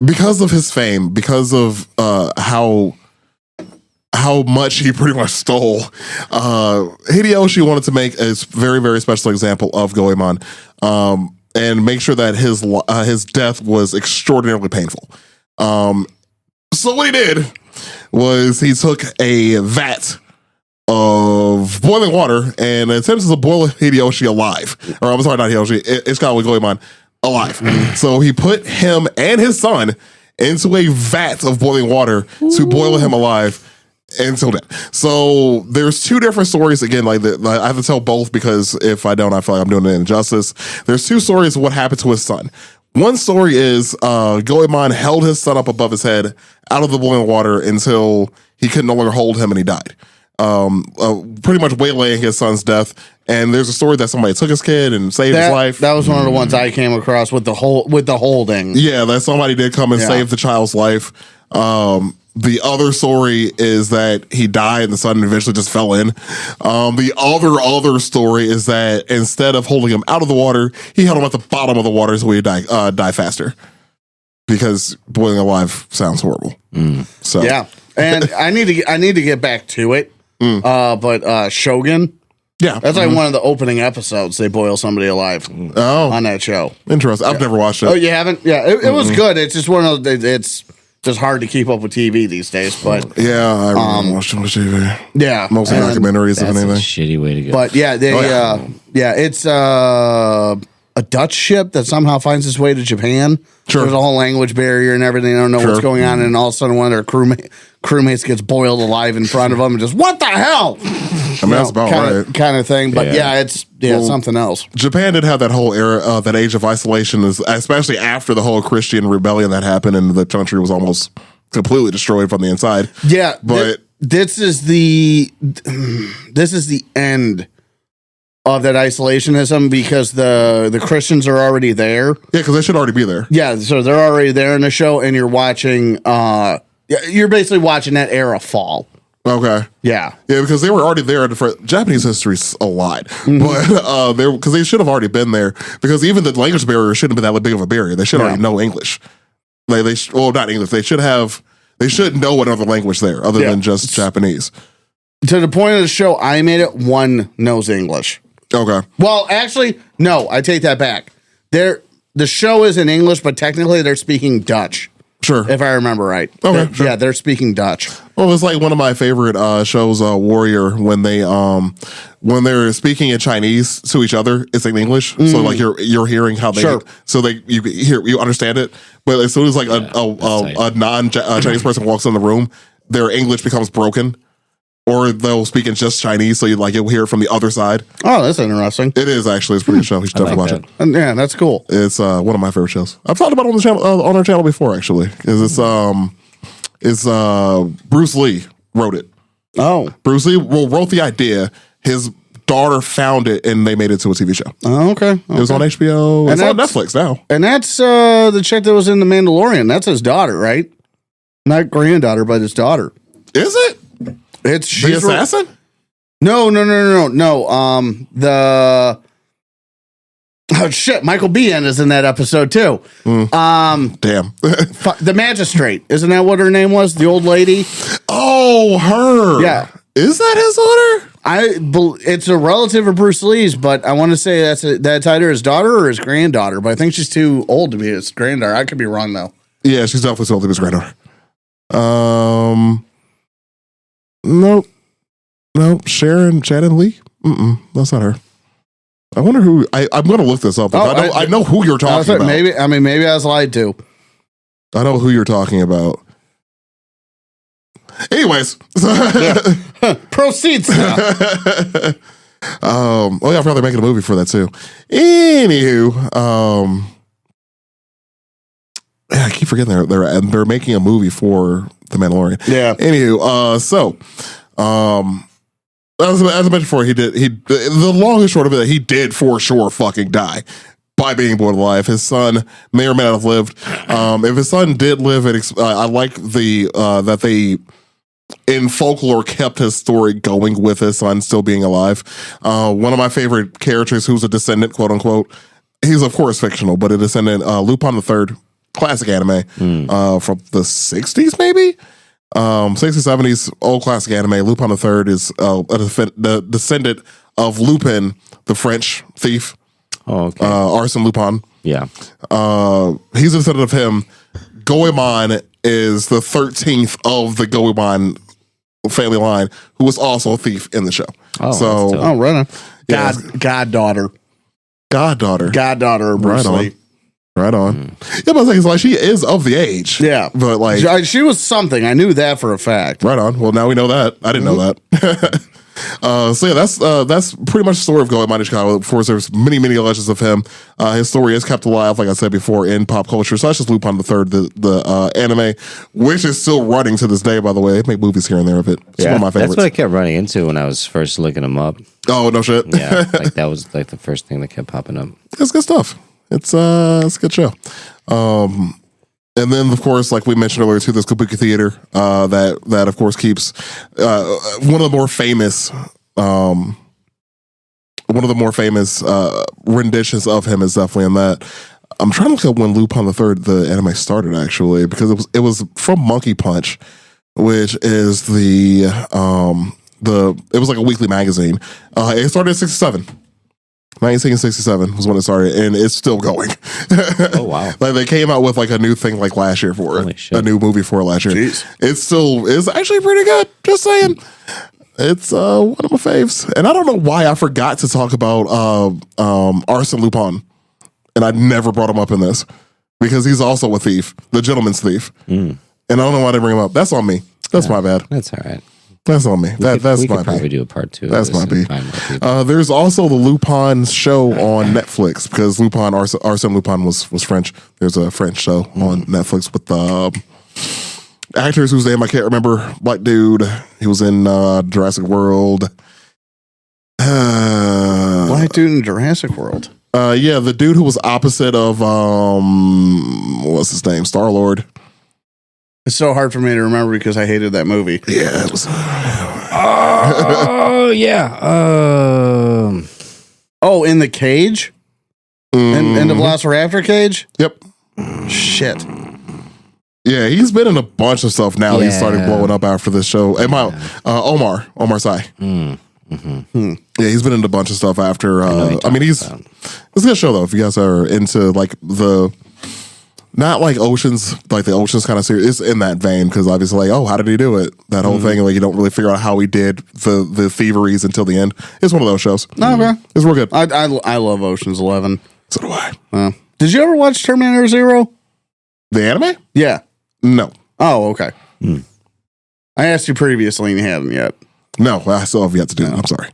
because of his fame, because of how much he pretty much stole, Hideyoshi wanted to make a very, very special example of Goemon, and make sure that his death was extraordinarily painful. So what he did was he took a vat of boiling water and attempted to boil Hideyoshi alive. Or I'm sorry, not Hideyoshi. It's called Goemon alive. So he put him and his son into a vat of boiling water to boil him alive until death. So there's two different stories. Again, like I have to tell both because if I don't, I feel like I'm doing an injustice. There's two stories of what happened to his son. One story is Goemon held his son up above his head out of the boiling water until he could no longer hold him and he died. Pretty much waylaying his son's death. And there's a story that somebody took his kid and saved his life. That was one of the ones I came across with the holding. Yeah, that somebody did come and save the child's life. The other story is that he died and the son eventually just fell in. The other story is that instead of holding him out of the water, he held him at the bottom of the water so he'd die faster. because boiling alive sounds horrible. So Yeah, and I need to get back to it. But Shogun, yeah, that's like one of the opening episodes. They boil somebody alive on that show. Interesting. I've never watched it. Oh, you haven't? Yeah, it was good. It's just one of those. It's just hard to keep up with TV these days. But yeah, I really watched it on TV. yeah, Mostly documentaries, if That's a anything. shitty way to go. But yeah, they it's a Dutch ship that somehow finds its way to Japan. Sure. There's a whole language barrier and everything. They don't know what's going on, and all of a sudden one of their crewmates gets boiled alive in front of them, and just what the hell? I mean, that's about right. Kind of thing. But it's something else. Japan did have that whole era, that age of isolation, especially after the whole Christian rebellion that happened, and the country was almost completely destroyed from the inside. Yeah, but this is the end of that isolationism because the Christians are already there. Yeah, because they should already be there. Yeah, so they're already there in the show, and you're watching. You're basically watching that era fall. Okay. Yeah, because they were already there. Japanese history's a lot, but because they should have already been there. Because even the language barrier shouldn't have been that big of a barrier. They should already know English. Like not English. They should have. They should know another language there other than just Japanese. To the point of the show, I made it one knows English. Okay. Well, actually, no, I take that back. The show is in English, but technically they're speaking Dutch. Sure. If I remember right. Okay. Yeah, they're speaking Dutch. Well, it's like one of my favorite shows, Warrior, when they're speaking in Chinese to each other, it's in English. So like you're hearing how they you understand it. But as soon as like a non-Chinese person walks in the room, their English becomes broken. Or they'll speak in just Chinese, so you'll hear it from the other side. Oh, that's interesting. It is actually. It's a pretty good show. You should definitely watch it. And yeah, that's cool. It's one of my favorite shows. I've talked about it on the channel on our channel before, actually. Because it's Bruce Lee wrote it. Oh, Bruce Lee wrote the idea. His daughter found it, and they made it to a TV show. Oh, okay. It was on HBO. It's on Netflix now. And that's the chick that was in The Mandalorian. That's his daughter, right? Not granddaughter, but his daughter. Is it? It's the assassin? No. Oh shit! Michael Biehn is in that episode too. Damn. The magistrate, isn't that what her name was? The old lady. Oh, her. Yeah. Is that his daughter? It's a relative of Bruce Lee's, but I want to say that's either his daughter or his granddaughter. But I think she's too old to be his granddaughter. I could be wrong though. Yeah, she's definitely too old to be his granddaughter. Nope. Shannon Lee? That's not her. I wonder who. I'm going to look this up. I know who you're talking about. Maybe I was lied to. I know who you're talking about. Anyways, proceeds. Oh yeah, I forgot they're making a movie for that too. Anywho, yeah, I keep forgetting they're making a movie for The Mandalorian. Yeah. Anywho, as I mentioned before, the long and short of it, he did for sure fucking die by being boiled alive. His son may or may not have lived. If his son did live, I like that they in folklore kept his story going with his son still being alive. One of my favorite characters who's a descendant, quote unquote, he's of course fictional, but a descendant, Lupin III, classic anime from the 60s maybe? 60s, 70s, old classic anime. Lupin III is the descendant of Lupin, the French thief. Oh, okay. Arsène Lupin. Yeah. He's a descendant of him. Goemon is the 13th of the Goemon family line, who was also a thief in the show. Oh, right on. Yeah, Goddaughter of Bruce Lee. Right on. Yeah, but it's like she is of the age. Yeah. But like she was something. I knew that for a fact. Right on. Well, now we know that. I didn't know that. So yeah, that's pretty much the story of Goemon in Chicago. Of course, there's many legends of him. His story is kept alive, like I said before, in pop culture. So that's just Lupin the Third, the anime, which is still running to this day. By the way, they make movies here and there of it. It's one of my favorites. That's what I kept running into when I was first looking them up. Oh no shit. Yeah, like that was like the first thing that kept popping up. That's good stuff. It's a good show. And then, of course, like we mentioned earlier, too, there's Kabuki Theater that of course keeps one of the more famous renditions of him is definitely in that. I'm trying to look up when Lupin the Third, the anime started actually, because it was from Monkey Punch, which is it was like a weekly magazine. It started in 1967. 1967 was when it started, and it's still going. Oh wow! Like they came out with like a new thing like last year for Holy it, shit. a new movie for it last year. Jeez. It's actually pretty good. Just saying, it's one of my faves, and I don't know why I forgot to talk about Arsène Lupin, and I never brought him up in this because he's also a thief, the gentleman's thief, and I don't know why they bring him up. That's on me. That's my bad. That's all right. That's on me. That's we my could probably B. do a part 2. That's my B. Find more people. There's also the Lupin show on Netflix because Arsène Lupin was French. There's a French show on Netflix with actors whose name I can't remember. Black dude. He was in Jurassic World. Black dude in Jurassic World. Yeah, the dude who was opposite of what's his name? Star-Lord. It's so hard for me to remember because I hated that movie. Yeah, it was. Oh yeah. Oh, in the cage? In the Velociraptor cage? Yep. Shit. Yeah, he's been in a bunch of stuff now. He started blowing up after this show. Omar Sy. Yeah, he's been in a bunch of stuff after. It's a good show though. If you guys are into like not like Oceans, like the Oceans kind of series, it's in that vein because obviously, like, how did he do it? That whole thing, like you don't really figure out how he did the thieveries until the end. It's one of those shows. Okay. It's real good. I love Ocean's 11. So do I. Did you ever watch Terminator Zero? The anime? Yeah. No. Oh, okay. I asked you previously and you haven't yet. No, I still have yet to do that. I'm sorry.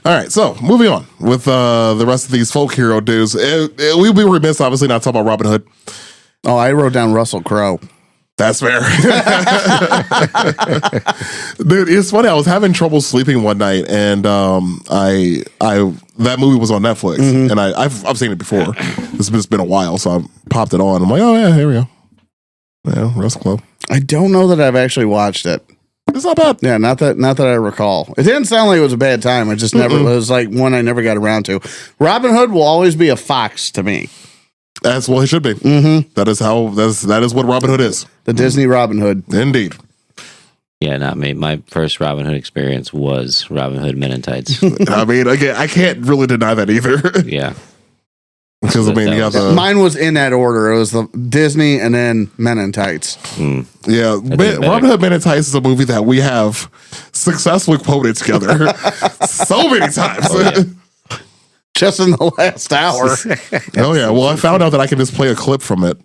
All right, so moving on with the rest of these folk hero dudes. We'd be remiss, obviously, not talking about Robin Hood. Oh, I wrote down Russell Crowe. That's fair. Dude, it's funny. I was having trouble sleeping one night, and that movie was on Netflix, and I've seen it before. It's been a while, so I popped it on. I'm like, oh yeah, here we go. Yeah, Russell Crowe. I don't know that I've actually watched it. It's not bad. Yeah, not that I recall. It didn't sound like it was a bad time. It just never it was like one I never got around to. Robin Hood will always be a fox to me. That's what it should be. That is what Robin Hood is. The Disney Robin Hood. Indeed. Yeah, not me. My first Robin Hood experience was Robin Hood Men in Tights. I mean, again, I can't really deny that either. Yeah. Because I mean, you got the Mine was in that order. It was the Disney and then Men in Tights. Yeah, Robin Hood Men in Tights is a movie that we have successfully quoted together so many times. Oh, yeah. Just in the last hour. Oh yeah. Well, I found out that I can just play a clip from it.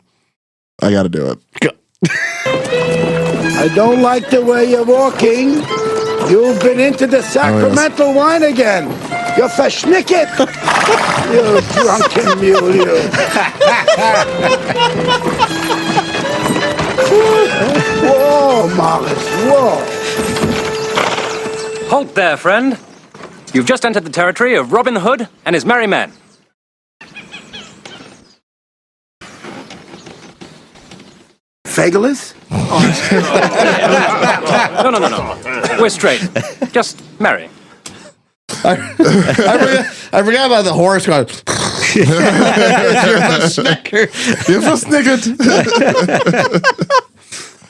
I got to do it. I don't like the way you're walking. You've been into the sacramental wine again. You're verschnicket. You drunken mule, you. Whoa, Morris, whoa. Halt there, friend. You've just entered the territory of Robin Hood and his merry men. Fageless? No. We're straight. Just merry. I forgot about the horse going. You're verschnicket.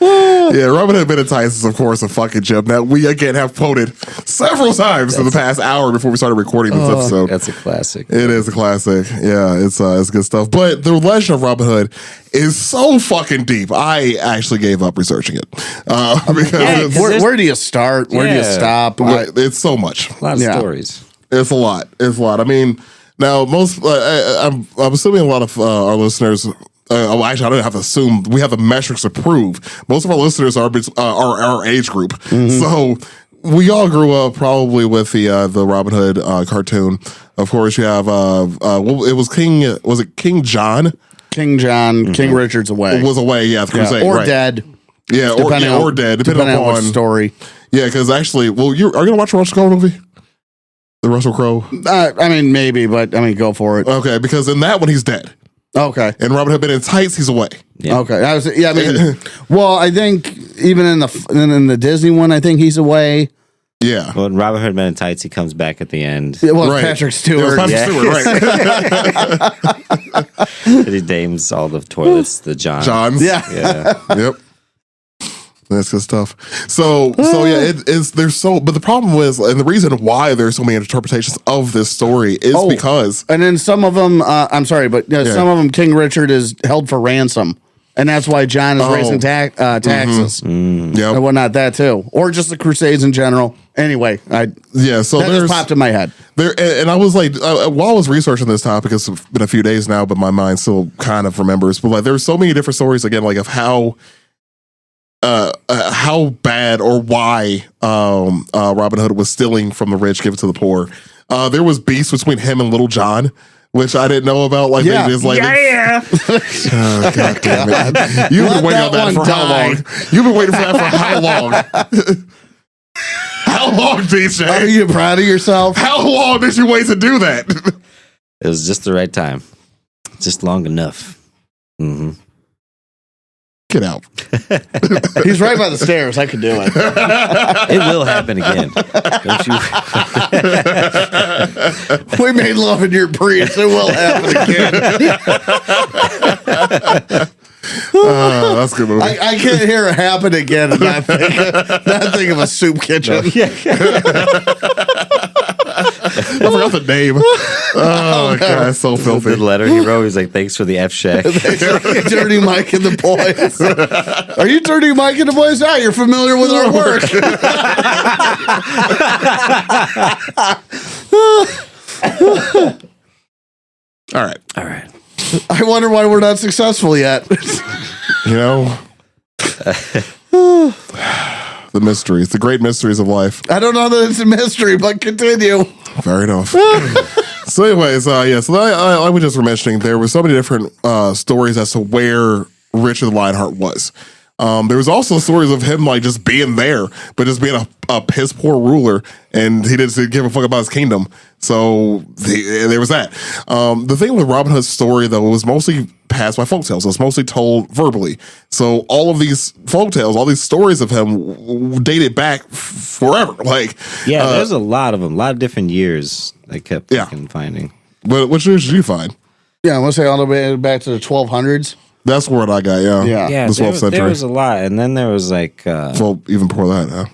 Yeah, Robin Hood Men in Tights is, of course, a fucking gem that we, again, have quoted several times in the past hour before we started recording this episode. That's a classic. It is a classic. Yeah, it's good stuff. But the Legend of Robin Hood is so fucking deep. I actually gave up researching it. Because Where do you start? Where do you stop? it's so much. A lot of stories. It's a lot. I mean, now, I'm assuming a lot of our listeners... actually, I don't have to assume. We have the metrics to prove. Most of our listeners are our age group, so we all grew up probably with the Robin Hood cartoon. Of course, you have it was King. Was it King John? King John. King Richard's away. Was away. Yeah, the Crusade, or right. dead. Yeah, or dead, depending on upon what story. Yeah, because actually, are you gonna watch the Russell Crowe movie? The Russell Crowe. I mean, maybe, but go for it. Okay, because in that one he's dead. Okay. And Robin Hood Men in Tights, he's away. Yeah. Okay. I think even in the Disney one, I think he's away. Yeah. Well, in Robin Hood Men in Tights, he comes back at the end. It was Right. Patrick Stewart. It was Patrick Stewart, right. And he names all the toilets the Johns. Yeah. Yep. That's good stuff. So yeah, but the problem was, and the reason why there's so many interpretations of this story is because, and then some of them, I'm sorry, but some of them, King Richard is held for ransom, and that's why John is raising taxes and whatnot. That too, or just the Crusades in general. Anyway, so that just popped in my head. And I was like, while I was researching this topic, it's been a few days now, but my mind still kind of remembers. But like, there's so many different stories again, like of how bad or why Robin Hood was stealing from the rich, give it to the poor. There was beefs between him and Little John, which I didn't know about. Like, they just like, oh, God damn it! You've been waiting on that for how long? You've been waiting for that for how long? How long, DJ? Are you proud of yourself? How long did you wait to do that? It was just the right time. Just long enough. Mm-hmm. Get out. He's right by the stairs. I could do it. It will happen again. Don't you? We made love in your Prius. It will happen again. That's a good movie. I can't hear it happen again and not think of a soup kitchen. I forgot the name. Oh, God, it's so filthy. The letter he wrote, he's like, thanks for the F Shack. Dirty Mike and the boys. Are you Dirty Mike and the boys? Ah, you're familiar with our work. All right. I wonder why we're not successful yet. You know, the mysteries, the great mysteries of life. I don't know that it's a mystery, but continue. Fair enough. So anyways, like we just were mentioning, there were so many different stories as to where Richard Lionheart was. There was also stories of him like just being there, but just being a piss poor ruler, and he didn't give a fuck about his kingdom. So there was that. The thing with Robin Hood's story, though, it was mostly passed by folktales. It was mostly told verbally. So all of these folktales, all these stories of him, dated back forever. Like, there's a lot of them, a lot of different years. I kept fucking finding. But which years did you find? Yeah, I want to say all the way back to the 1200s. That's what I got. Yeah. Yeah, the 12th century. There was a lot, and then there was like, well, even before that.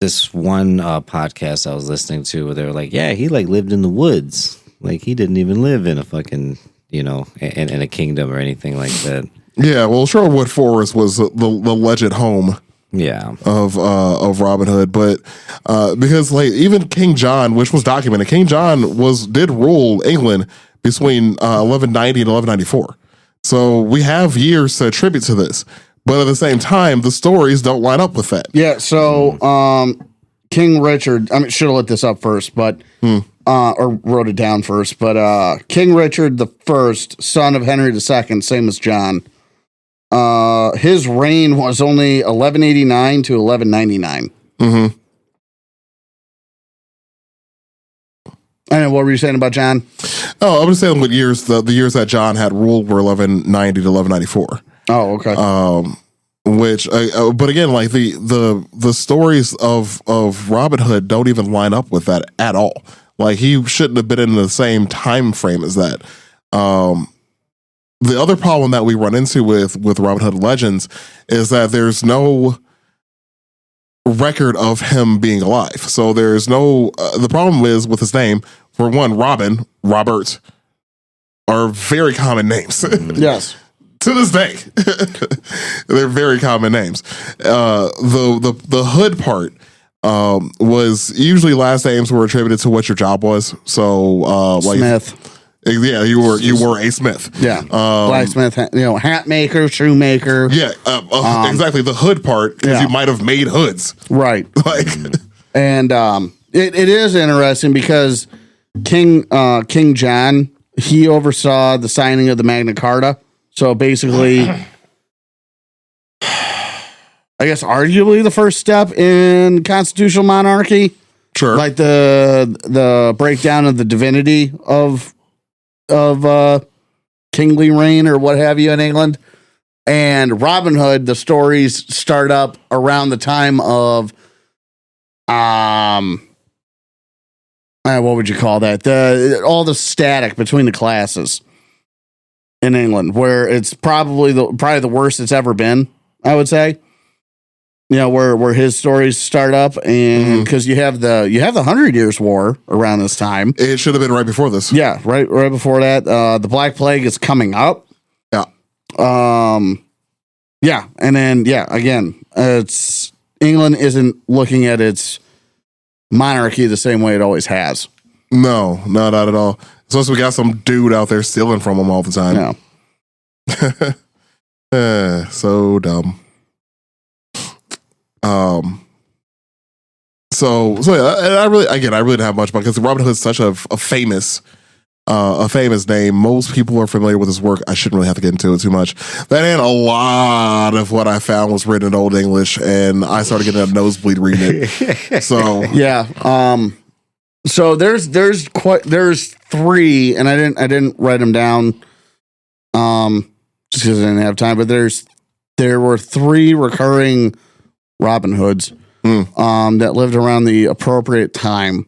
this one podcast I was listening to where they were like, yeah, he like lived in the woods, like he didn't even live in a fucking, in a kingdom or anything like that. Yeah, well, Sherwood Forest was the alleged home. Yeah, of Robin Hood, but because like even King John, which was documented, King John did rule England between 1190 and 1194. So we have years to attribute to this, but at the same time, the stories don't line up with that. Yeah. So King Richard, I should have looked this up first, but or wrote it down first. But King Richard the First, son of Henry II, same as John. His reign was only 1189 to 1199. Mm-hmm. I know, what were you saying about John? Oh, I was saying what years the years that John had ruled were 1190 to 1194. Oh, okay. Which, but again, like the stories of Robin Hood don't even line up with that at all. Like he shouldn't have been in the same time frame as that. The other problem that we run into with Robin Hood Legends is that there's no record of him being alive. So there's no, the problem is with his name, for one, Robert are very common names. Yes. To this day. They're very common names. The Hood part was usually last names were attributed to what your job was. So Smith. Yeah, you were a smith. Yeah, blacksmith, hat maker, shoemaker. Yeah, exactly. The hood part, because you might have made hoods, right? Like, and it is interesting because King John, he oversaw the signing of the Magna Carta. So basically, I guess arguably the first step in constitutional monarchy. Sure, like the breakdown of the divinity of kingly reign or what have you in England. And Robin Hood, the stories start up around the time of what would you call that? All the static between the classes in England, where it's probably the worst it's ever been, I would say. You know, where his stories start up, and because you have the 100 Years' War around this time. It should have been right before this. Yeah, right before that. The Black Plague is coming up. Yeah. Yeah, and then again, it's England isn't looking at its monarchy the same way it always has. No, not at all. Especially we got some dude out there stealing from them all the time. Yeah. So dumb. So yeah, and I really didn't have much, because Robin Hood's such a famous name. Most people are familiar with his work. I shouldn't really have to get into it too much. That and a lot of what I found was written in Old English, and I started getting a nosebleed reading it. So yeah. So there's three, and I didn't write them down, just because I didn't have time. But there were three recurring Robin Hoods, that lived around the appropriate time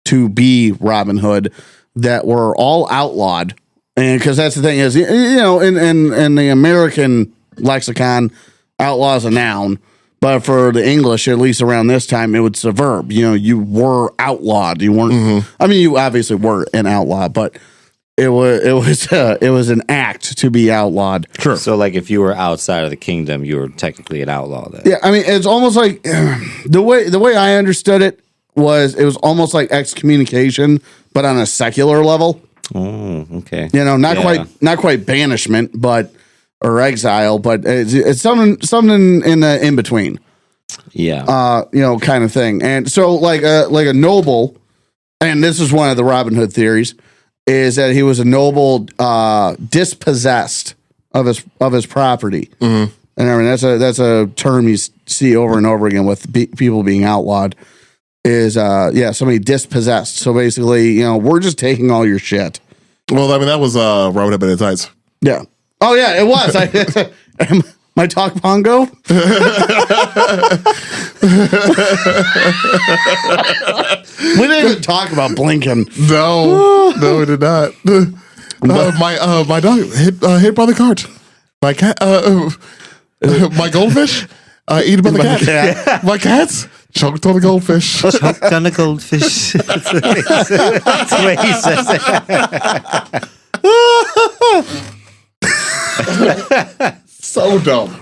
to be Robin Hood, that were all outlawed. And because that's the thing is, you know, in the American lexicon, outlaw is a noun. But for the English, at least around this time, it was a verb. You know, you were outlawed. You weren't. I mean, you obviously were an outlaw, but it was an act to be outlawed. sure. So, like, if you were outside of the kingdom, you were technically an outlaw then. Yeah, I mean, it's almost like the way I understood it was almost like excommunication, but on a secular level. Oh, okay. You know, not quite banishment, or exile, but it's something in the in between. Yeah. You know, kind of thing. And so, like a noble, and this is one of the Robin Hood theories, is that he was a noble dispossessed of his property. And I mean, that's a term you see over and over again with people being outlawed. Is somebody dispossessed. So basically, you know, we're just taking all your shit. Well, I mean, that was Robin Hood Men in Tights. Yeah. Oh yeah, it was. My talk pongo. We didn't even talk about blinking. No, we did not. My dog hit by the cart. My cat, my goldfish, eaten by the cat. My cats choked on the goldfish. Choked on a goldfish. That's the way he says it. So dumb.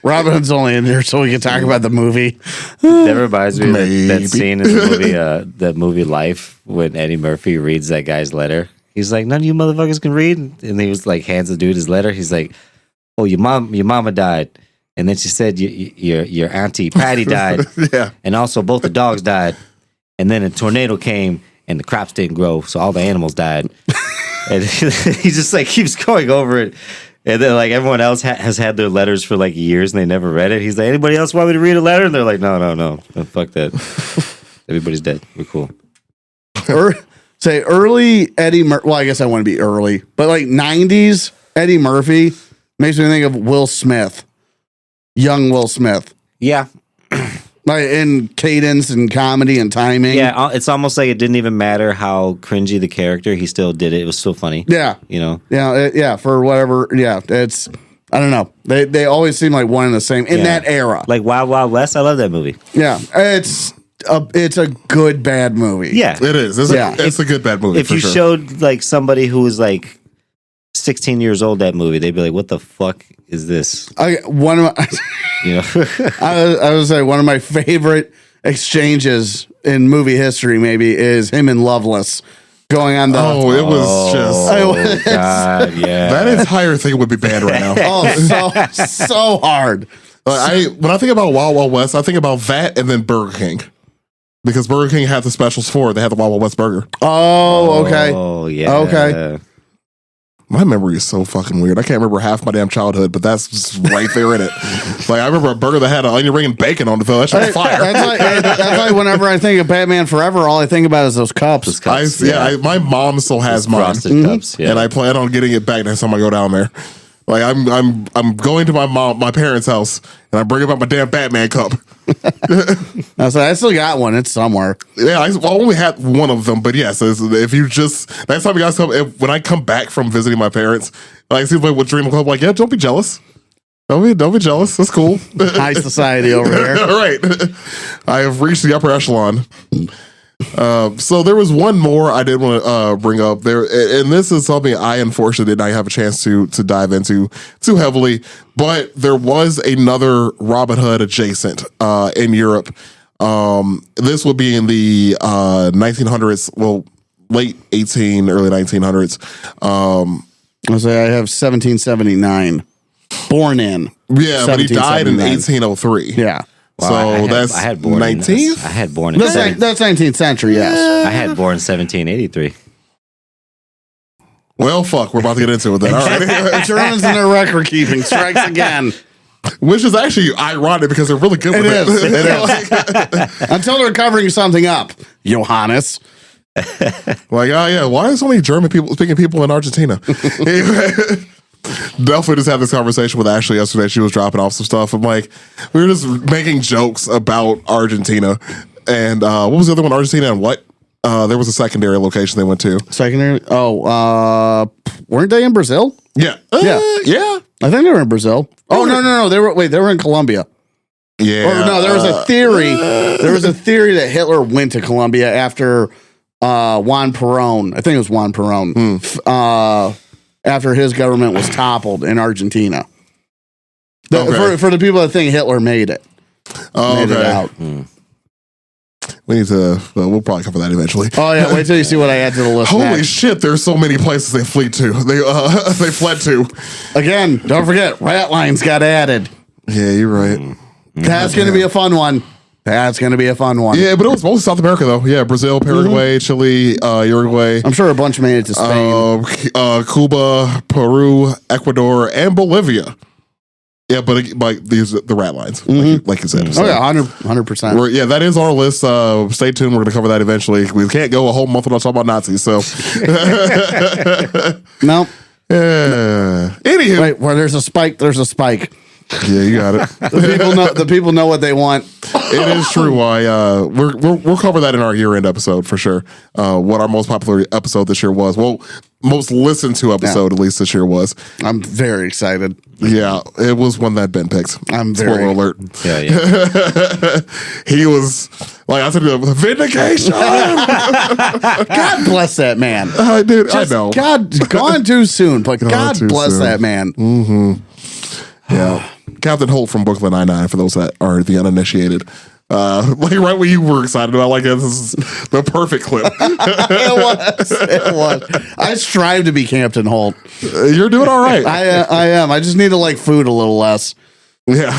Robin Hood's only in here so we can talk about the movie. That reminds me of Maybe. that scene in the movie Life when Eddie Murphy reads that guy's letter. He's like, none of you motherfuckers can read. And he was like, hands the dude his letter. He's like, oh, your mama died. And then she said, your auntie Patty died. Yeah. And also both the dogs died. And then a tornado came and the crops didn't grow. So all the animals died. And he just like keeps going over it. And then like everyone else has had their letters for like years and they never read it. He's like, anybody else want me to read a letter? And they're like, no, fuck that. Everybody's dead. We're cool. Say early Eddie Murphy. Well, I guess I want to be early, but like 90s Eddie Murphy makes me think of Will Smith, young Will Smith. Yeah. Like in cadence and comedy and timing. Yeah, it's almost like it didn't even matter how cringy the character. He still did it. It was still funny. Yeah. You know? Yeah, for whatever. Yeah, it's, I don't know. They always seem like one and the same in that era. Like Wild Wild West. I love that movie. Yeah, it's a good, bad movie. Yeah. It is. It's a good bad movie. If you showed like somebody who was like 16 years old that movie, they'd be like, what the fuck is this? One of my, You know? I would say one of my favorite exchanges in movie history maybe is him and Loveless going on the. Oh, it was just. God, yeah. That entire thing would be banned right now. Oh, so hard. When I think about Wild Wild West, I think about that and then Burger King. Because Burger King had the specials for it. They had the Wild Wild West burger. Oh, okay. Oh, yeah. Okay. My memory is so fucking weird. I can't remember half my damn childhood, but that's just right there in it. Like, I remember a burger that had an onion ring and bacon on the fill. That shit was fire. That's like whenever I think of Batman Forever, all I think about is those cups. My mom still has mine. Frosted cups. Yeah. And I plan on getting it back next time I go down there. Like I'm going to my parents' house and I'm bringing back my damn Batman cup. I still got one. It's somewhere. Yeah, I only had one of them, but yes, if you just next time you guys come, when I come back from visiting my parents, like see like what Dream Club, like yeah, don't be jealous. Don't be jealous. That's cool. High society over here. All right, I have reached the upper echelon. So there was one more I did want to bring up there, and this is something I unfortunately did not have a chance to dive into too heavily. But there was another Robin Hood adjacent in Europe. This would be in the 1900s, well, late 18, early 1900s. I have 1779. Born in. Yeah, but he died in 1803. Yeah. Wow, So I had born 19th? I had born in That's 19th century, yes. I had born 1783. Well, fuck, we're about to get into it then. All right. Germans and their record keeping strikes again. Which is actually ironic because they're really good with it. It is. Until they're covering something up, Johannes. Like, oh yeah, why are so many German speaking people in Argentina? Definitely just had this conversation with Ashley yesterday. She was dropping off some stuff. I'm like, we were just making jokes about Argentina. And what was the other one? Argentina and what? There was a secondary location they went to. Secondary? Weren't they in Brazil? Yeah. Yeah. I think they were in Brazil. Oh, no. They were in Colombia. Yeah. Or no, there was a theory. There was a theory that Hitler went to Colombia after Juan Perón. I think it was Juan Perón. After his government was toppled in Argentina. For the people that think Hitler made it. Made it out. We need to, we'll probably cover that eventually. Oh, yeah. Wait till you see what I add to the list. Holy next. shit, there's so many places they flee to. They fled to. Again, don't forget, Ratlines got added. Yeah, you're right. That's going to be a fun one. That's going to be a fun one. Yeah, but it was mostly South America, though. Yeah, Brazil, Paraguay, Chile, Uruguay. I'm sure a bunch made it to Spain. Cuba, Peru, Ecuador, and Bolivia. Yeah, but these the rat lines, like you said. So. Oh, yeah, 100%. Yeah, that is our list. Stay tuned. We're going to cover that eventually. We can't go a whole month without talking about Nazis, so. No. Anywho. Wait, where there's a spike, there's a spike. Yeah, you got it. The people know what they want. It is true. We'll cover that in our year-end episode for sure. What our most popular episode this year was. Well, most listened to episode at least this year was. I'm very excited. Yeah, it was one that Ben picked. Spoiler alert. Yeah. He was like I said, vindication. God bless that man. Dude, I know. God, gone too soon, but God bless that man. Yeah. Captain Holt from Brooklyn Nine-Nine, for those that are the uninitiated. Like right when you were excited about, like this is the perfect clip. It was. I strive to be Captain Holt. You're doing all right. I am. I just need to like food a little less. Yeah.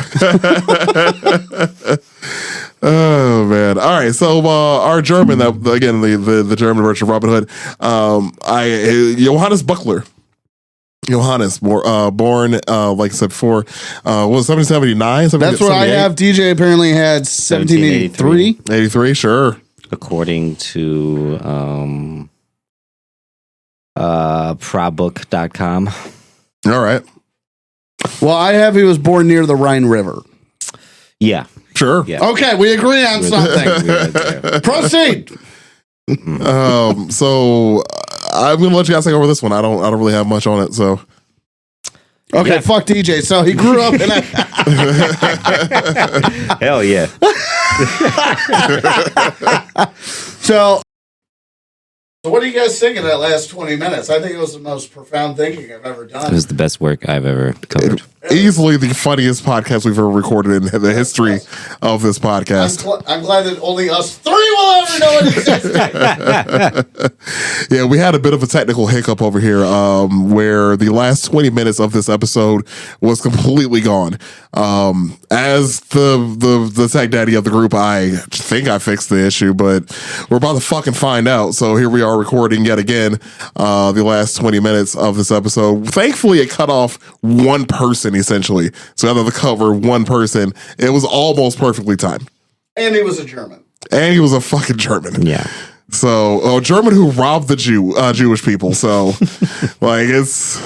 Oh man. All right. So our German, again, the German version of Robin Hood, Johannes Buckler. Johannes, born, like I said before, was 1779? That's what I have. DJ apparently had 1783. 83, sure. According to prabook.com. All right. Well, I have he was born near the Rhine River. Yeah. Sure. Yeah. Okay, we agree on something. Proceed. So I'm gonna let you guys take over this one. I don't really have much on it. So okay, fuck DJ. So he grew up in a Hell yeah. So what do you guys think of that last 20 minutes? I think it was the most profound thinking I've ever done. It was the best work I've ever covered. easily the funniest podcast we've ever recorded in the history of this podcast. I'm glad that only us three will ever know it existed. Yeah, we had a bit of a technical hiccup over here where the last 20 minutes of this episode was completely gone. As the tech daddy of the group, I think I fixed the issue, but we're about to fucking find out. So here we are recording yet again the last 20 minutes of this episode. Thankfully, it cut off one person essentially. So out of the cover, one person. It was almost perfectly timed. And he was a German. And he was a fucking German. Yeah. So, a German who robbed the Jewish people. So, like, it's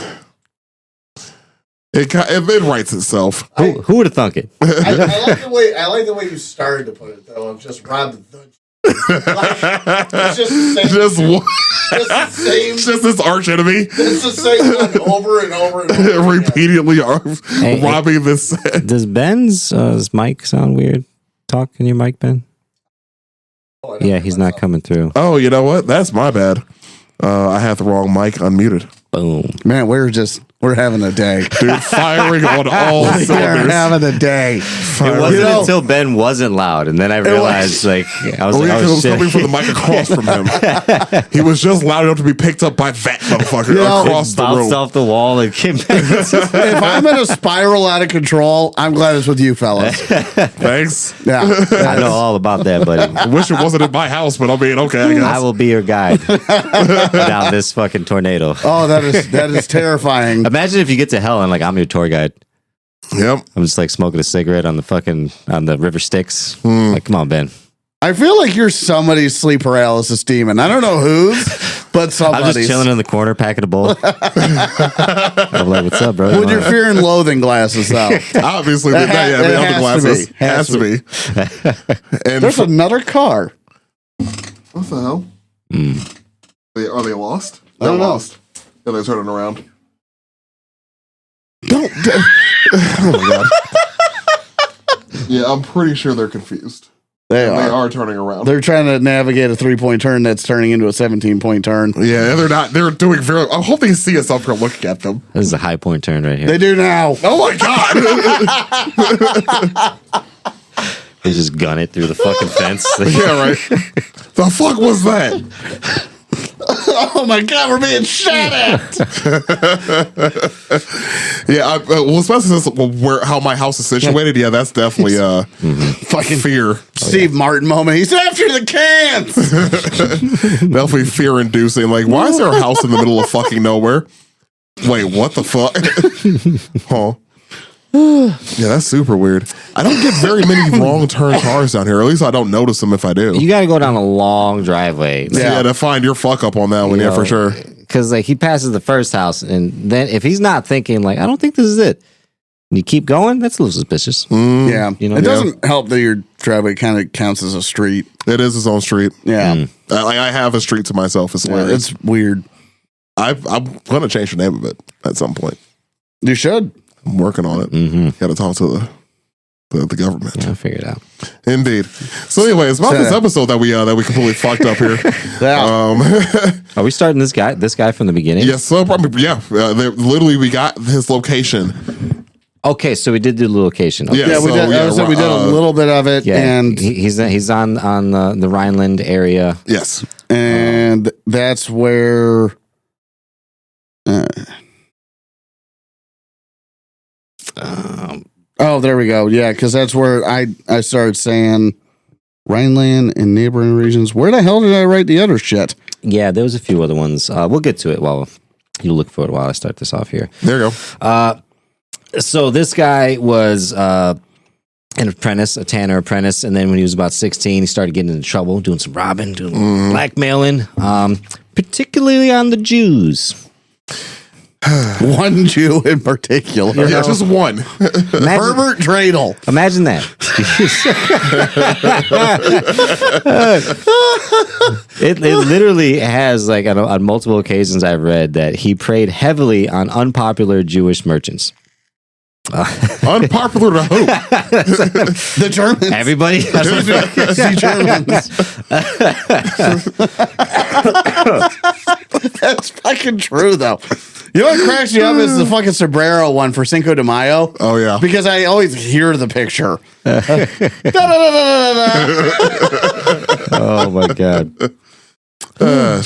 It writes itself. Who would have thunk it? I like the way you started to put it though. Of just rob the. It's just the same. Just one. Just the same. Just this arch enemy. It's the same one over and over and over. Repeatedly robbing this. Does Ben's his mic sound weird? Talk in your mic, Ben. Yeah, he's not coming through. Oh, you know what? That's my bad. I had the wrong mic unmuted. Boom. Man, we're having a day. Dude, firing on all We're cylinders. having a day. It wasn't until Ben wasn't loud, and then I realized, I was Oh, like, yeah, because oh, it was shit. coming from the mic across from him. He was just loud enough to be picked up by that motherfucker across the Bounced room. off the wall and came back. If I'm in a spiral out of control, I'm glad it's with you fellas. Thanks. Yeah. I know all about that, buddy. I wish it wasn't in my house, but I mean, okay, I guess. I will be your guide down this fucking tornado. Oh, that is terrifying. Imagine if you get to hell and I'm your tour guide. Yep. I'm just smoking a cigarette on the river Styx. Like, come on, Ben. I feel like you're somebody's sleep paralysis demon. I don't know whose, but I'm somebody's. just chilling in the corner, packing a bowl. I'm like, what's up, bro? With your fear and loathing glasses out. Obviously, It the other glasses. has to be. Has to be. And There's another car. what the hell? Are they lost? I don't know. Lost. Yeah, they're turning around. Don't. Oh my god. Yeah, I'm pretty sure they're confused. They They are. are turning around. They're trying to navigate a 3-point turn that's turning into a 17-point turn. Yeah, they're not. They're doing very. I hope they see us up here looking at them. This is a high point turn right here. They do now. Oh my god! They just gun it through the fucking fence. Yeah, right. The fuck was that? Oh my god, we're being shot at. Yeah, well, especially since how my house is situated. Yeah, that's definitely fucking fear. Steve Martin moment. He's after the cans. Definitely fear inducing. Like, why is there a house in the middle of fucking nowhere? Wait, what the fuck? Huh? Yeah, that's super weird. I don't get very many wrong turn cars down here. At least I don't notice them if I do. You got to go down a long driveway. Yeah, to find your fuck up on that one. Yeah, for sure. Because he passes the first house, and then if he's not thinking I don't think this is it, and you keep going, that's a little suspicious. Yeah. You know? It doesn't help that your driveway kind of counts as a street. It is its own street. Yeah. I have a street to myself. It's Yeah, hilarious. it's weird. I'm going to change the name of it at some point. You should. I'm working on it. Mm-hmm. Got to talk to the government. Yeah, I'll figure it out. Indeed. So, anyways, about this episode that we completely fucked up here. Yeah. Are we starting this guy from the beginning? Yes. So, literally, we got his location. Okay, so we did do the location. Okay. Yeah, we did. We did a little bit of it, Yeah, and he's on the Rhineland area. Yes. and that's where. Oh, there we go. Yeah, because that's where I started saying Rhineland and neighboring regions. Where the hell did I write the other shit? Yeah, there was a few other ones. We'll get to it while you look for it while I start this off here. There you go. So this guy was an apprentice, a tanner apprentice, and then when he was about 16, he started getting into trouble, doing some robbing, doing blackmailing, particularly on the Jews. One Jew in particular. Yeah, just one. Herbert Dreidel. Imagine that. It literally has, on multiple occasions I've read that he preyed heavily on unpopular Jewish merchants. Unpopular to who? The Germans. Everybody. The Germans. That's fucking true, though. You know what cracks me up is the fucking sombrero one for Cinco de Mayo. Oh, yeah. Because I always hear the picture. Oh my god.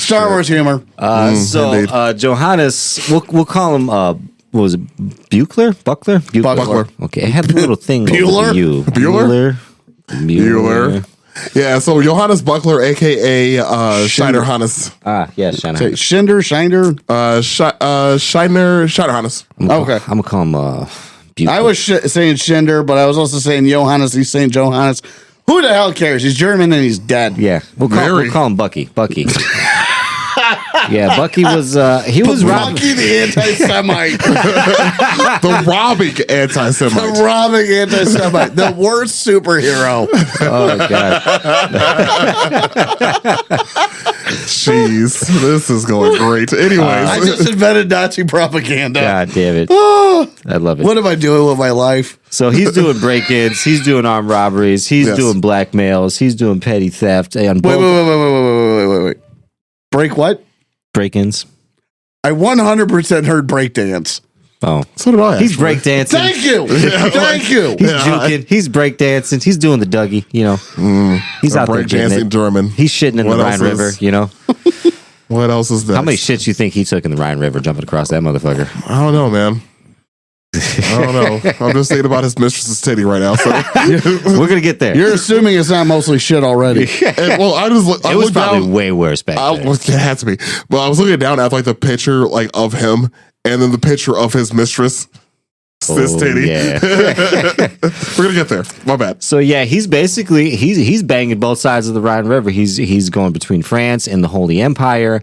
Star Wars humor. Johannes, we'll call him what was it? Buchler? Buckler. Okay, it had a little thing Bueller? over you. Bueller? Bueller. Yeah, so Johannes Buckler, a.k.a. Schneider Hannes. Yeah, Shiner. Shinder. Schneider Hannes. Okay. I'm gonna call him Buchler. I was saying Shinder, but I was also saying Johannes. He's saying Johannes. Who the hell cares? He's German and he's dead. Yeah, we'll call him Bucky. Bucky. Yeah, Bucky was he was robbing. Bucky the anti-Semite. The robbing anti-Semite. The robbing anti-Semite. The worst superhero. Oh god. Jeez, this is going great. Anyways, I just invented Nazi propaganda. God damn it. I love it. What am I doing with my life? So he's doing break-ins, he's doing armed robberies, he's Yes. doing blackmails, he's doing petty theft and Wait. Break what? break-ins. I 100% heard breakdance. Oh. so did I. He's actually. breakdancing. Thank you. Thank you. He's juking. He's breakdancing. He's doing the Dougie, you know. He's out there break getting dancing it. German. He's shitting in What the else Rhine is- River, you know. What else is that? How many shits you think he took in the Rhine River jumping across that motherfucker? I don't know, man. I don't know. I'm just thinking about his mistress's titty right now. So, We're gonna get there. You're assuming it's not mostly shit already. and, well, I just it was looked probably down. way worse back then. It had to be. Well, I was looking down at like the picture like of him, and then the picture of his mistress. This Oh, titty. yeah. We're gonna get there. My bad. So yeah, he's basically he's banging both sides of the Rhine River. He's going between France and the Holy Empire.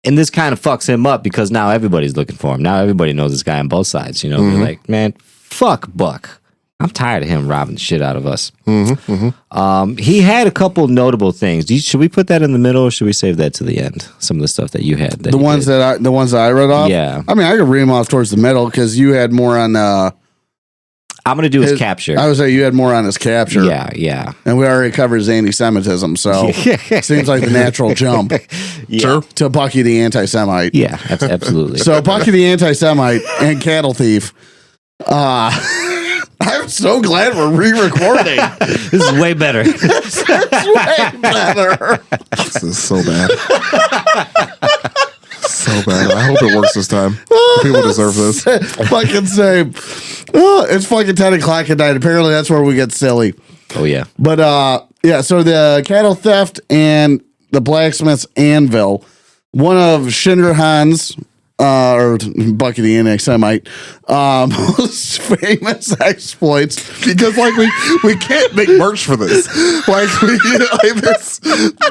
And this kind of fucks him up because now everybody's looking for him. Now everybody knows this guy on both sides. You know, they're like, man, fuck Buck. I'm tired of him robbing the shit out of us. He had a couple notable things. Should we put that in the middle, or should we save that to the end? Some of the stuff that you had. The ones that I read off. Yeah. I mean, I could read them off towards the middle because you had more on. I'm going to do his capture. I would say you had more on his capture. Yeah. And we already covered his anti-Semitism, so seems like the natural jump Sure. to Bucky the anti-Semite. Yeah, absolutely. So Bucky the anti-Semite and cattle thief. I'm so glad we're re-recording. This is way better. It's way better. This is so bad. So bad. I hope it works this time. People deserve this. Fucking same. Oh, it's fucking 10 o'clock at night. Apparently that's where we get silly. Oh, yeah. But yeah, so the cattle theft and the blacksmith's anvil, one of Shinderhan's or Bucky the Anti-Semite most famous exploits. Because like we can't make merch for this. Like there's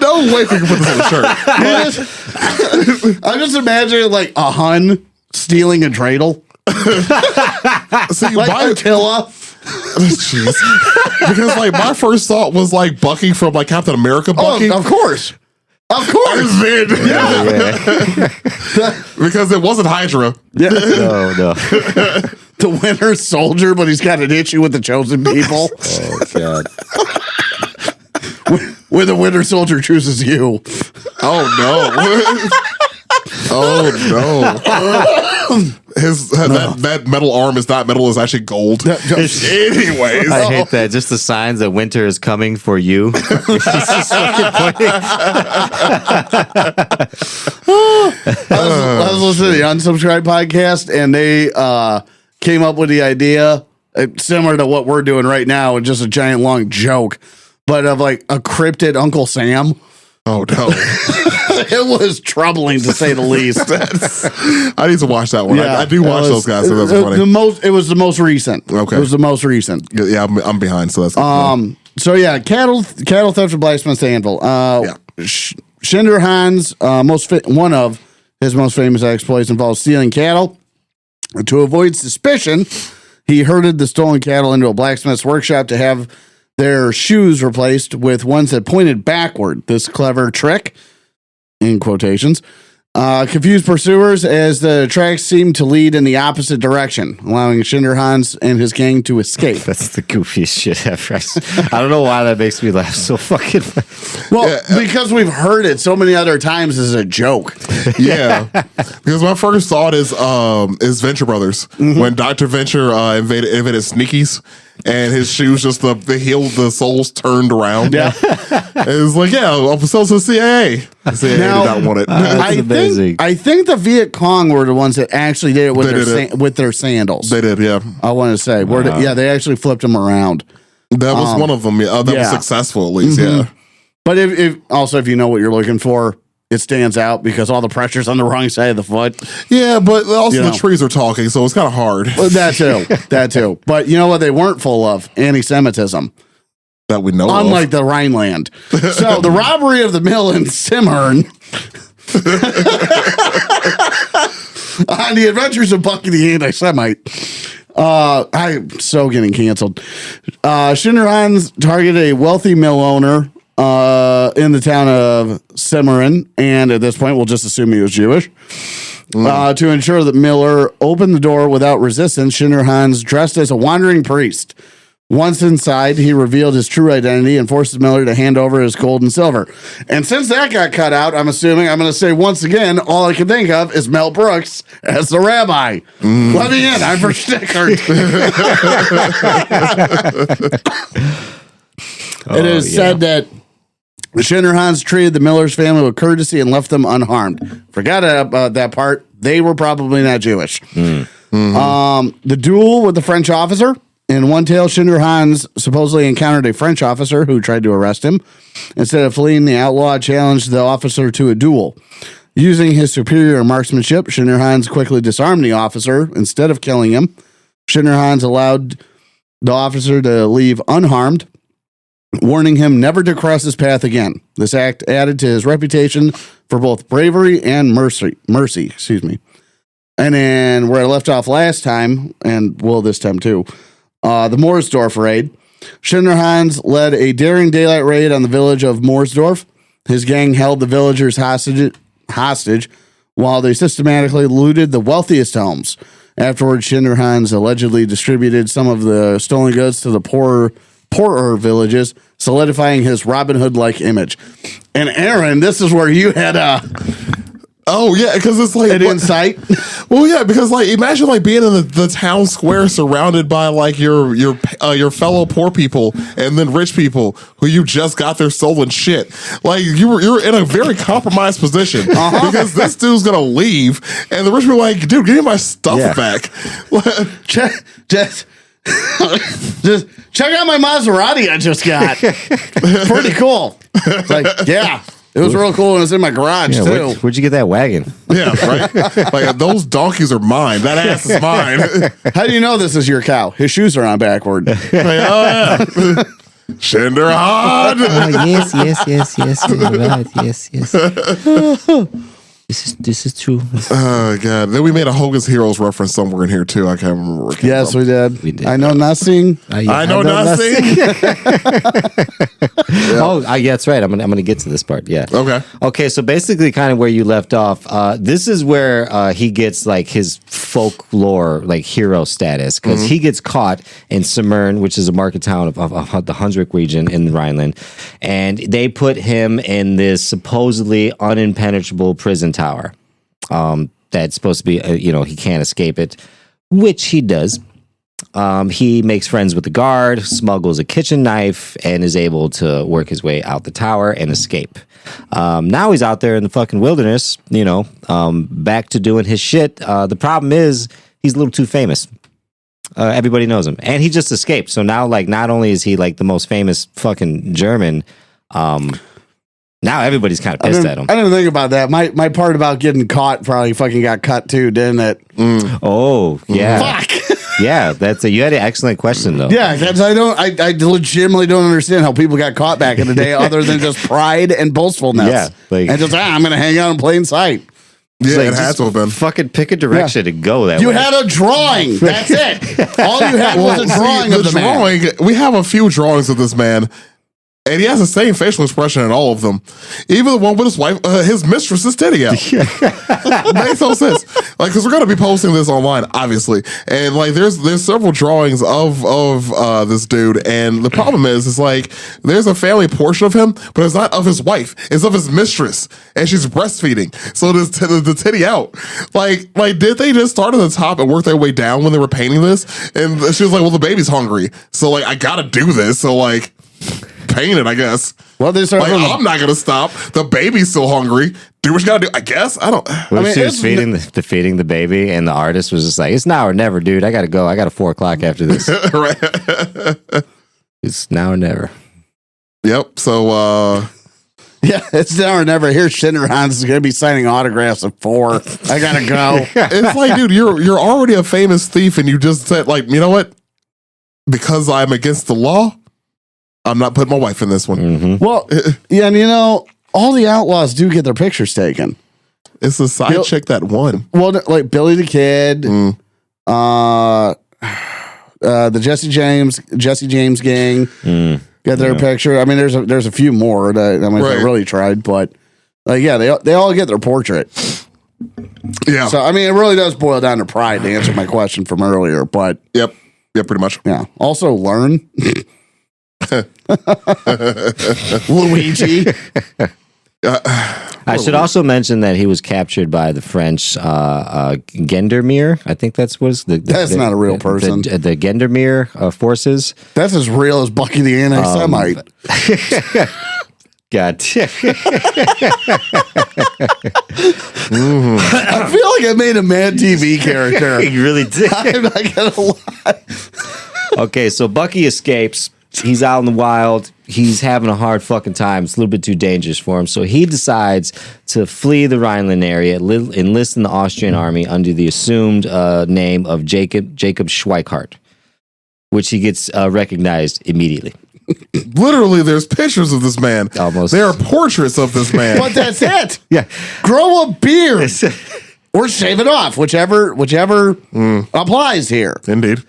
no way we can put this on a shirt. I'm just imagining like a Hun stealing a dreidel. See, Like Attila. jeez. Because like my first thought was like Bucky from like Captain America Bucky. Oh, of course. Of course. Because it wasn't Hydra. Yeah. No. The Winter Soldier, but he's got an issue with the chosen people. Oh, God. Where the Winter Soldier chooses you. Oh no. Oh no. That metal arm is not metal, is actually gold. Anyways. I hate that. Just the signs that winter is coming for you. It's just fucking pointing. I was listening to the Unsubscribed podcast, and they came up with the idea similar to what we're doing right now, and just a giant long joke, but of like a cryptid Uncle Sam. Oh no. It was troubling to say the least. I need to watch that one. I do watch those guys, so that's funny. It was the most recent. Okay. It was the most recent. Yeah, I'm behind, so that's So yeah, cattle theft and blacksmith's anvil. Shinderhan's one of his most famous exploits involves stealing cattle. To avoid suspicion, he herded the stolen cattle into a blacksmith's workshop to have their shoes replaced with ones that pointed backward. This clever trick, in quotations, confused pursuers as the tracks seemed to lead in the opposite direction, allowing Shinderhan's and his gang to escape. That's the goofiest shit ever. I don't know why that makes me laugh so fucking. Well, because we've heard it so many other times as a joke. yeah. Because my first thought is Venture Brothers. When Dr. Venture invaded Sneakies, and his shoes just the heel, the soles turned around. Yeah. It was like, yeah, I'm supposed to CIA. CIA Now, did not want it. amazing. I think the Viet Cong were the ones that actually did it with with their sandals. They did, yeah. I want to say, they actually flipped them around. That was one of them. Yeah, that was successful at least. Yeah. But if you know what you're looking for, it stands out because all the pressure's on the wrong side of the foot. Yeah, but also the trees are talking, so it's kind of hard. Well, that too. But you know what they weren't full of? Anti-Semitism. That we know Unlike the Rhineland. So the robbery of the mill in Simmern On the Adventures of Bucky the Anti-Semite. I'm so getting canceled. Shinra targeted a wealthy mill owner in the town of Cimarron, and at this point, we'll just assume he was Jewish. To ensure that Miller opened the door without resistance, Shinra dressed as a wandering priest. Once inside, he revealed his true identity and forces Miller to hand over his gold and silver. And since that got cut out, I'm assuming I'm going to say once again, all I can think of is Mel Brooks as the rabbi. Let me in. I'm for stickers. It is said that Shinra treated the Miller's family with courtesy and left them unharmed. Forgot about that part. They were probably not Jewish. The duel with the French officer. In one tale, Shinra supposedly encountered a French officer who tried to arrest him. Instead of fleeing, the outlaw challenged the officer to a duel. Using his superior marksmanship, Shinra quickly disarmed the officer. Instead of killing him, Shinra allowed the officer to leave unharmed, warning him never to cross his path again. This act added to his reputation for both bravery and mercy. And then where I left off last time, and will this time too, the Moorsdorf raid. Shinra led a daring daylight raid on the village of Moorsdorf. His gang held the villagers hostage while they systematically looted the wealthiest homes. Afterwards, Shinra allegedly distributed some of the stolen goods to the poorer villages, solidifying his Robin Hood-like image. And Aaron, this is where you had Oh yeah, because it's like an insight. Well, yeah, because like imagine like being in the town square surrounded by like your fellow poor people and then rich people who you just got their stolen shit. Like you're in a very compromised position because this dude's gonna leave and the rich people are like, dude, give me my stuff back. Just check out my Maserati I just got. Pretty cool. It's like, yeah. It was real cool and it was in my garage, too. Where'd you get that wagon? Yeah, right? Like, those donkeys are mine. That ass is mine. How do you know this is your cow? His shoes are on backward. Like, oh, yeah. Shinra. Yes. This is true. Oh, God. Then we made a Hogan's Heroes reference somewhere in here, too. I can't remember where it came from. We did. We did. I know nothing. I know nothing. Oh, yeah, that's right. I'm gonna get to this part. Yeah. Okay. So basically, kind of where you left off. This is where he gets like his folklore, like hero status, because he gets caught in Cimarron, which is a market town of the Hunsrück region in Rhineland, and they put him in this supposedly unimpenetrable prison tower. That's supposed to be, he can't escape it, which he does. He makes friends with the guard, smuggles a kitchen knife, and is able to work his way out the tower and escape. Now he's out there in the fucking wilderness, back to doing his shit. The problem is he's a little too famous. Everybody knows him, and he just escaped. So now, like, not only is he like the most famous fucking German, now everybody's kind of pissed at him. I didn't think about that. My part about getting caught probably fucking got cut too, didn't it? Oh, yeah. Fuck. Yeah, you had an excellent question though. Yeah, because I legitimately don't understand how people got caught back in the day other than just pride and boastfulness. Yeah, and just, I'm going to hang out in plain sight. Yeah, like, it has to have been. Fucking pick a direction and go that way. You had a drawing. That's it. All you had was a drawing of the man. We have a few drawings of this man. And he has the same facial expression in all of them. Even the one with his wife, his mistress's titty out. Makes no sense. Like, because we're going to be posting this online, obviously. And, like, there's several drawings of this dude. And the problem is like, there's a family portion of him, but it's not of his wife. It's of his mistress. And she's breastfeeding. So there's the titty out. Like, did they just start at the top and work their way down when they were painting this? And she was like, well, the baby's hungry. So, like, I got to do this. So, like... paint it, I guess. Well, I'm not gonna stop. The baby's still hungry. Do what you gotta do. I guess. I don't. She was feeding the baby, and the artist was just like, "It's now or never, dude. I gotta go. I got a 4 o'clock after this. Right. It's now or never." Yep. So. Yeah, it's now or never. Here's Shinra is gonna be signing autographs at 4. I gotta go. It's like, dude, you're already a famous thief, and you just said, like, you know what? Because I'm against the law, I'm not putting my wife in this one. Well, yeah, and all the outlaws do get their pictures taken. It's the side chick that won. Well, like Billy the Kid, the Jesse James gang get their picture. I mean, there's a few more that if I really tried, but like they all get their portrait. Yeah. So I mean, it really does boil down to pride to answer my question from earlier. But Yep, pretty much. yeah. Also learn Luigi. I should also mention that he was captured by the French Gendarmerie. I think that's That's not a real person. The Gendarmerie forces. That's as real as Bucky the Anti-Semite. God. I feel like I made a Mad TV character. He really did. I'm not gonna lie. Okay, so Bucky escapes. He's out in the wild. He's having a hard fucking time. It's a little bit too dangerous for him. So he decides to flee the Rhineland area, enlist in the Austrian army under the assumed name of Jacob Schweikart, which he gets recognized immediately. Literally, there's pictures of this man. Almost. There are portraits of this man. But that's it. Yeah. Grow a beard or shave it off, whichever applies here. Indeed.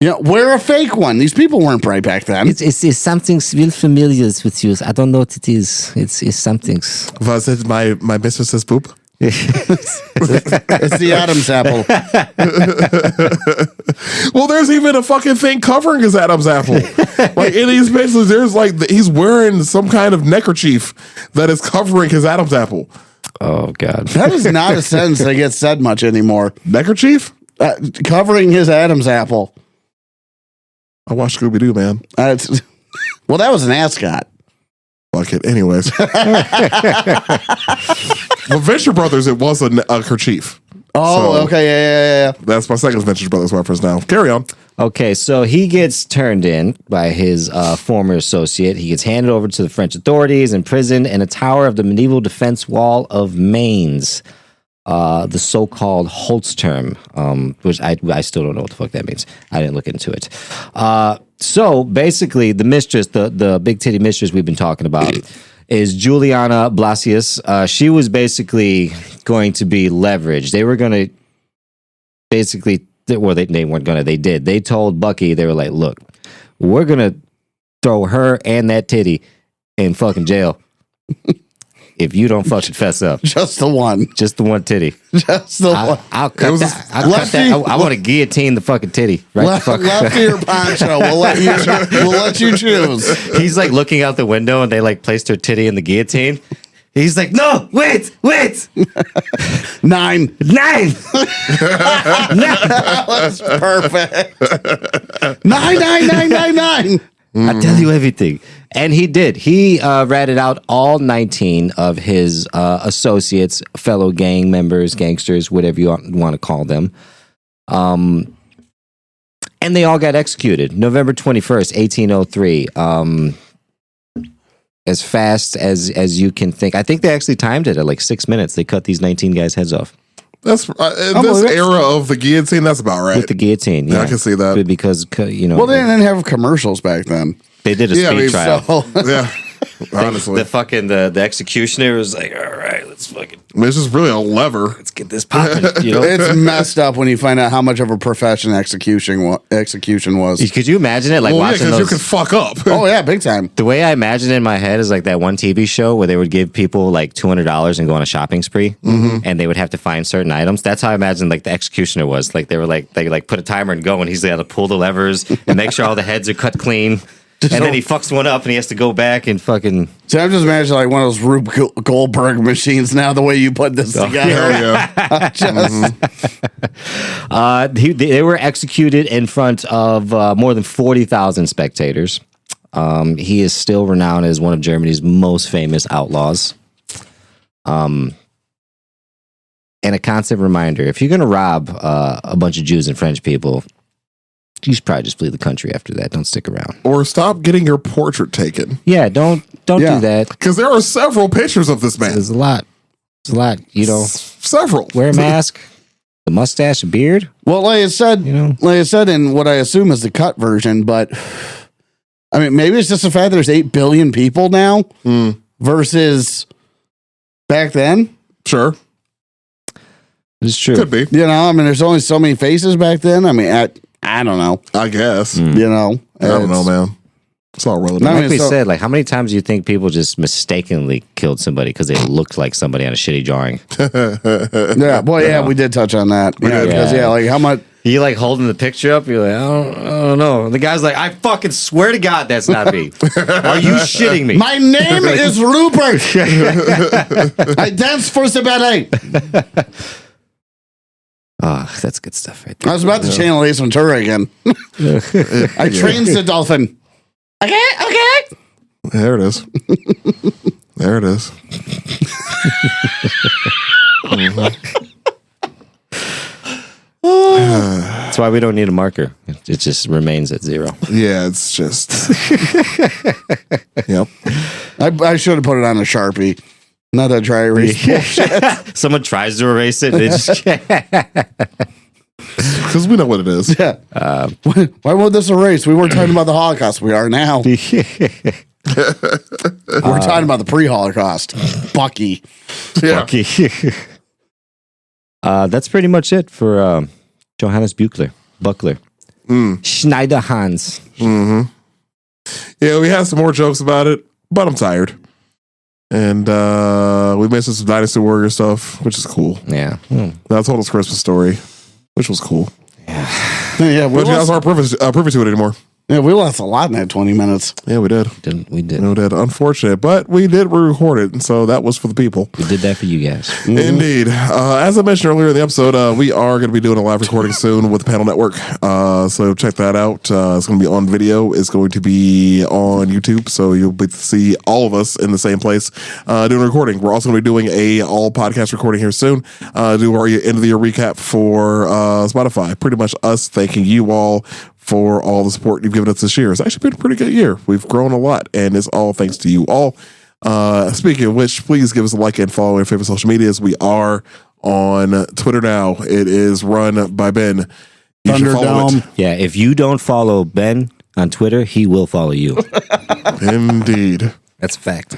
Yeah, wear a fake one. These people weren't bright back then. It's something real familiar with you. I don't know what it is. It's something. Was it my mistress's poop? It's the Adam's apple. Well, there's even a fucking thing covering his Adam's apple. Like in these pictures, there's like he's wearing some kind of neckerchief that is covering his Adam's apple. Oh God, That is not a sentence that gets said much anymore. Neckerchief? Covering his Adam's apple. I watched Scooby Doo, man. Well, that was an ascot. Fuck it. Anyways. Well, Venture Brothers, it was a kerchief. Oh, So, okay. Yeah. That's my second Venture Brothers reference now. Carry on. Okay, so he gets turned in by his former associate. He gets handed over to the French authorities, imprisoned in a tower of the medieval defense wall of Mainz, the so-called Holzturm, which I still don't know what the fuck that means. I didn't look into it. So basically, the mistress, the big titty mistress we've been talking about, is Juliana Blasius. She was basically going to be leveraged. They were going to basically, well, they weren't going to, they did. They told Bucky, they were like, look, we're going to throw her and that titty in fucking jail if you don't fucking fess up. Just the one. Just the one titty. Just the one. I'll cut that. I'll cut that. I want to guillotine the fucking titty. Right the fuck. Lefty or poncho. We'll let you choose. He's like looking out the window and they like placed her titty in the guillotine. He's like, no, wait. 9. That's Perfect. 9. I tell you everything. And he did. He ratted out all 19 of his associates, fellow gang members, gangsters, whatever you want to call them. And they all got executed. November 21st, 1803. As fast as you can think. I think they actually timed it at like 6 minutes. They cut these 19 guys' heads off. That's in this era of the guillotine. That's about right. With the guillotine. Yeah, I can see that. Because, you know. Well, they didn't have commercials back then. They did a speed trial. So, Yeah. Honestly. The executioner was like, all right, let's fucking. I mean, it's just really a lever. Let's get this popping. You know? it's messed up when you find out how much of a profession execution was. Could you imagine it? Like watching because those. you can fuck up. Oh yeah, big time. The way I imagine it in my head is like that one TV show where they would give people like $200 and go on a shopping spree, and they would have to find certain items. That's how I imagine like the executioner was. Like they put a timer and go, and he's got to pull the levers and make sure all the heads are cut clean. And then he fucks one up and he has to go back and fucking. So I'm just imagining like one of those Rube Goldberg machines now, the way you put this together. They were executed in front of more than 40,000 spectators. He is still renowned as one of Germany's most famous outlaws. And a constant reminder, if you're going to rob a bunch of Jews and French people, you should probably just flee the country after that. Don't stick around. Or stop getting your portrait taken. Yeah, don't do that. Because there are several pictures of this man. There's a lot. You know. Several. Wear a mask, the mustache, a beard. Well, like I said in what I assume is the cut version, but I mean, maybe it's just the fact that there's 8 billion people now versus back then. Sure. It's true. Could be. You know, I mean, there's only so many faces back then. I mean, I don't know. I guess. You know, I don't know, man. It's all relative. I Like mean, we so- said, like how many times do you think people just mistakenly killed somebody because they looked like somebody on a shitty drawing? Yeah, boy, yeah, we did touch on that. Yeah, did. because like how much? You like holding the picture up. You're like, I don't know. The guy's like, I fucking swear to God, that's not me. Are you shitting me? My name is Rupert. I dance for the ballet. Oh, that's good stuff right there. I was about to channel Ace Ventura again. I trained the dolphin. Okay. There it is. There it is. That's why we don't need a marker. It just remains at 0. Yeah, it's just. Yep. I should have put it on a Sharpie. Not a dry erase. Someone tries to erase it. They just Because we know what it is. Yeah. Why won't this erase? We weren't talking about the Holocaust. We are now. We're talking about the pre-Holocaust. Bucky. Yeah. That's pretty much it for Johannes Buchler. Schneider Hans. Yeah, we had some more jokes about it, but I'm tired. And we mentioned some Dynasty Warrior stuff, which is cool. Yeah. That told us Christmas story, which was cool. Yeah, we But you guys lost, aren't privy to it anymore. we lost a lot in that 20 minutes. Yeah, we did. We did. We did. Unfortunate, but we did re-record it, and so that was for the people. We did that for you guys. Indeed. As I mentioned earlier in the episode, we are going to be doing a live recording soon with the Panel Network. So check that out. It's going to be on video. It's going to be on YouTube. So you'll be able to see all of us in the same place doing a recording. We're also going to be doing a all podcast recording here soon. Do our end of the year recap for Spotify. Pretty much us thanking you all for all the support you've given us this year. It's actually been a pretty good year. We've grown a lot, and it's all thanks to you all. Speaking of which, please give us a like and follow our favorite social medias. We are on Twitter now. It is run by Ben. You should follow it. Yeah, if you don't follow Ben on Twitter, he will follow you. Indeed. That's a fact.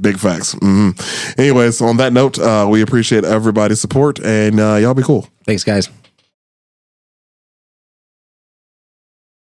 Big facts. Anyways, on that note, we appreciate everybody's support, and y'all be cool. Thanks, guys.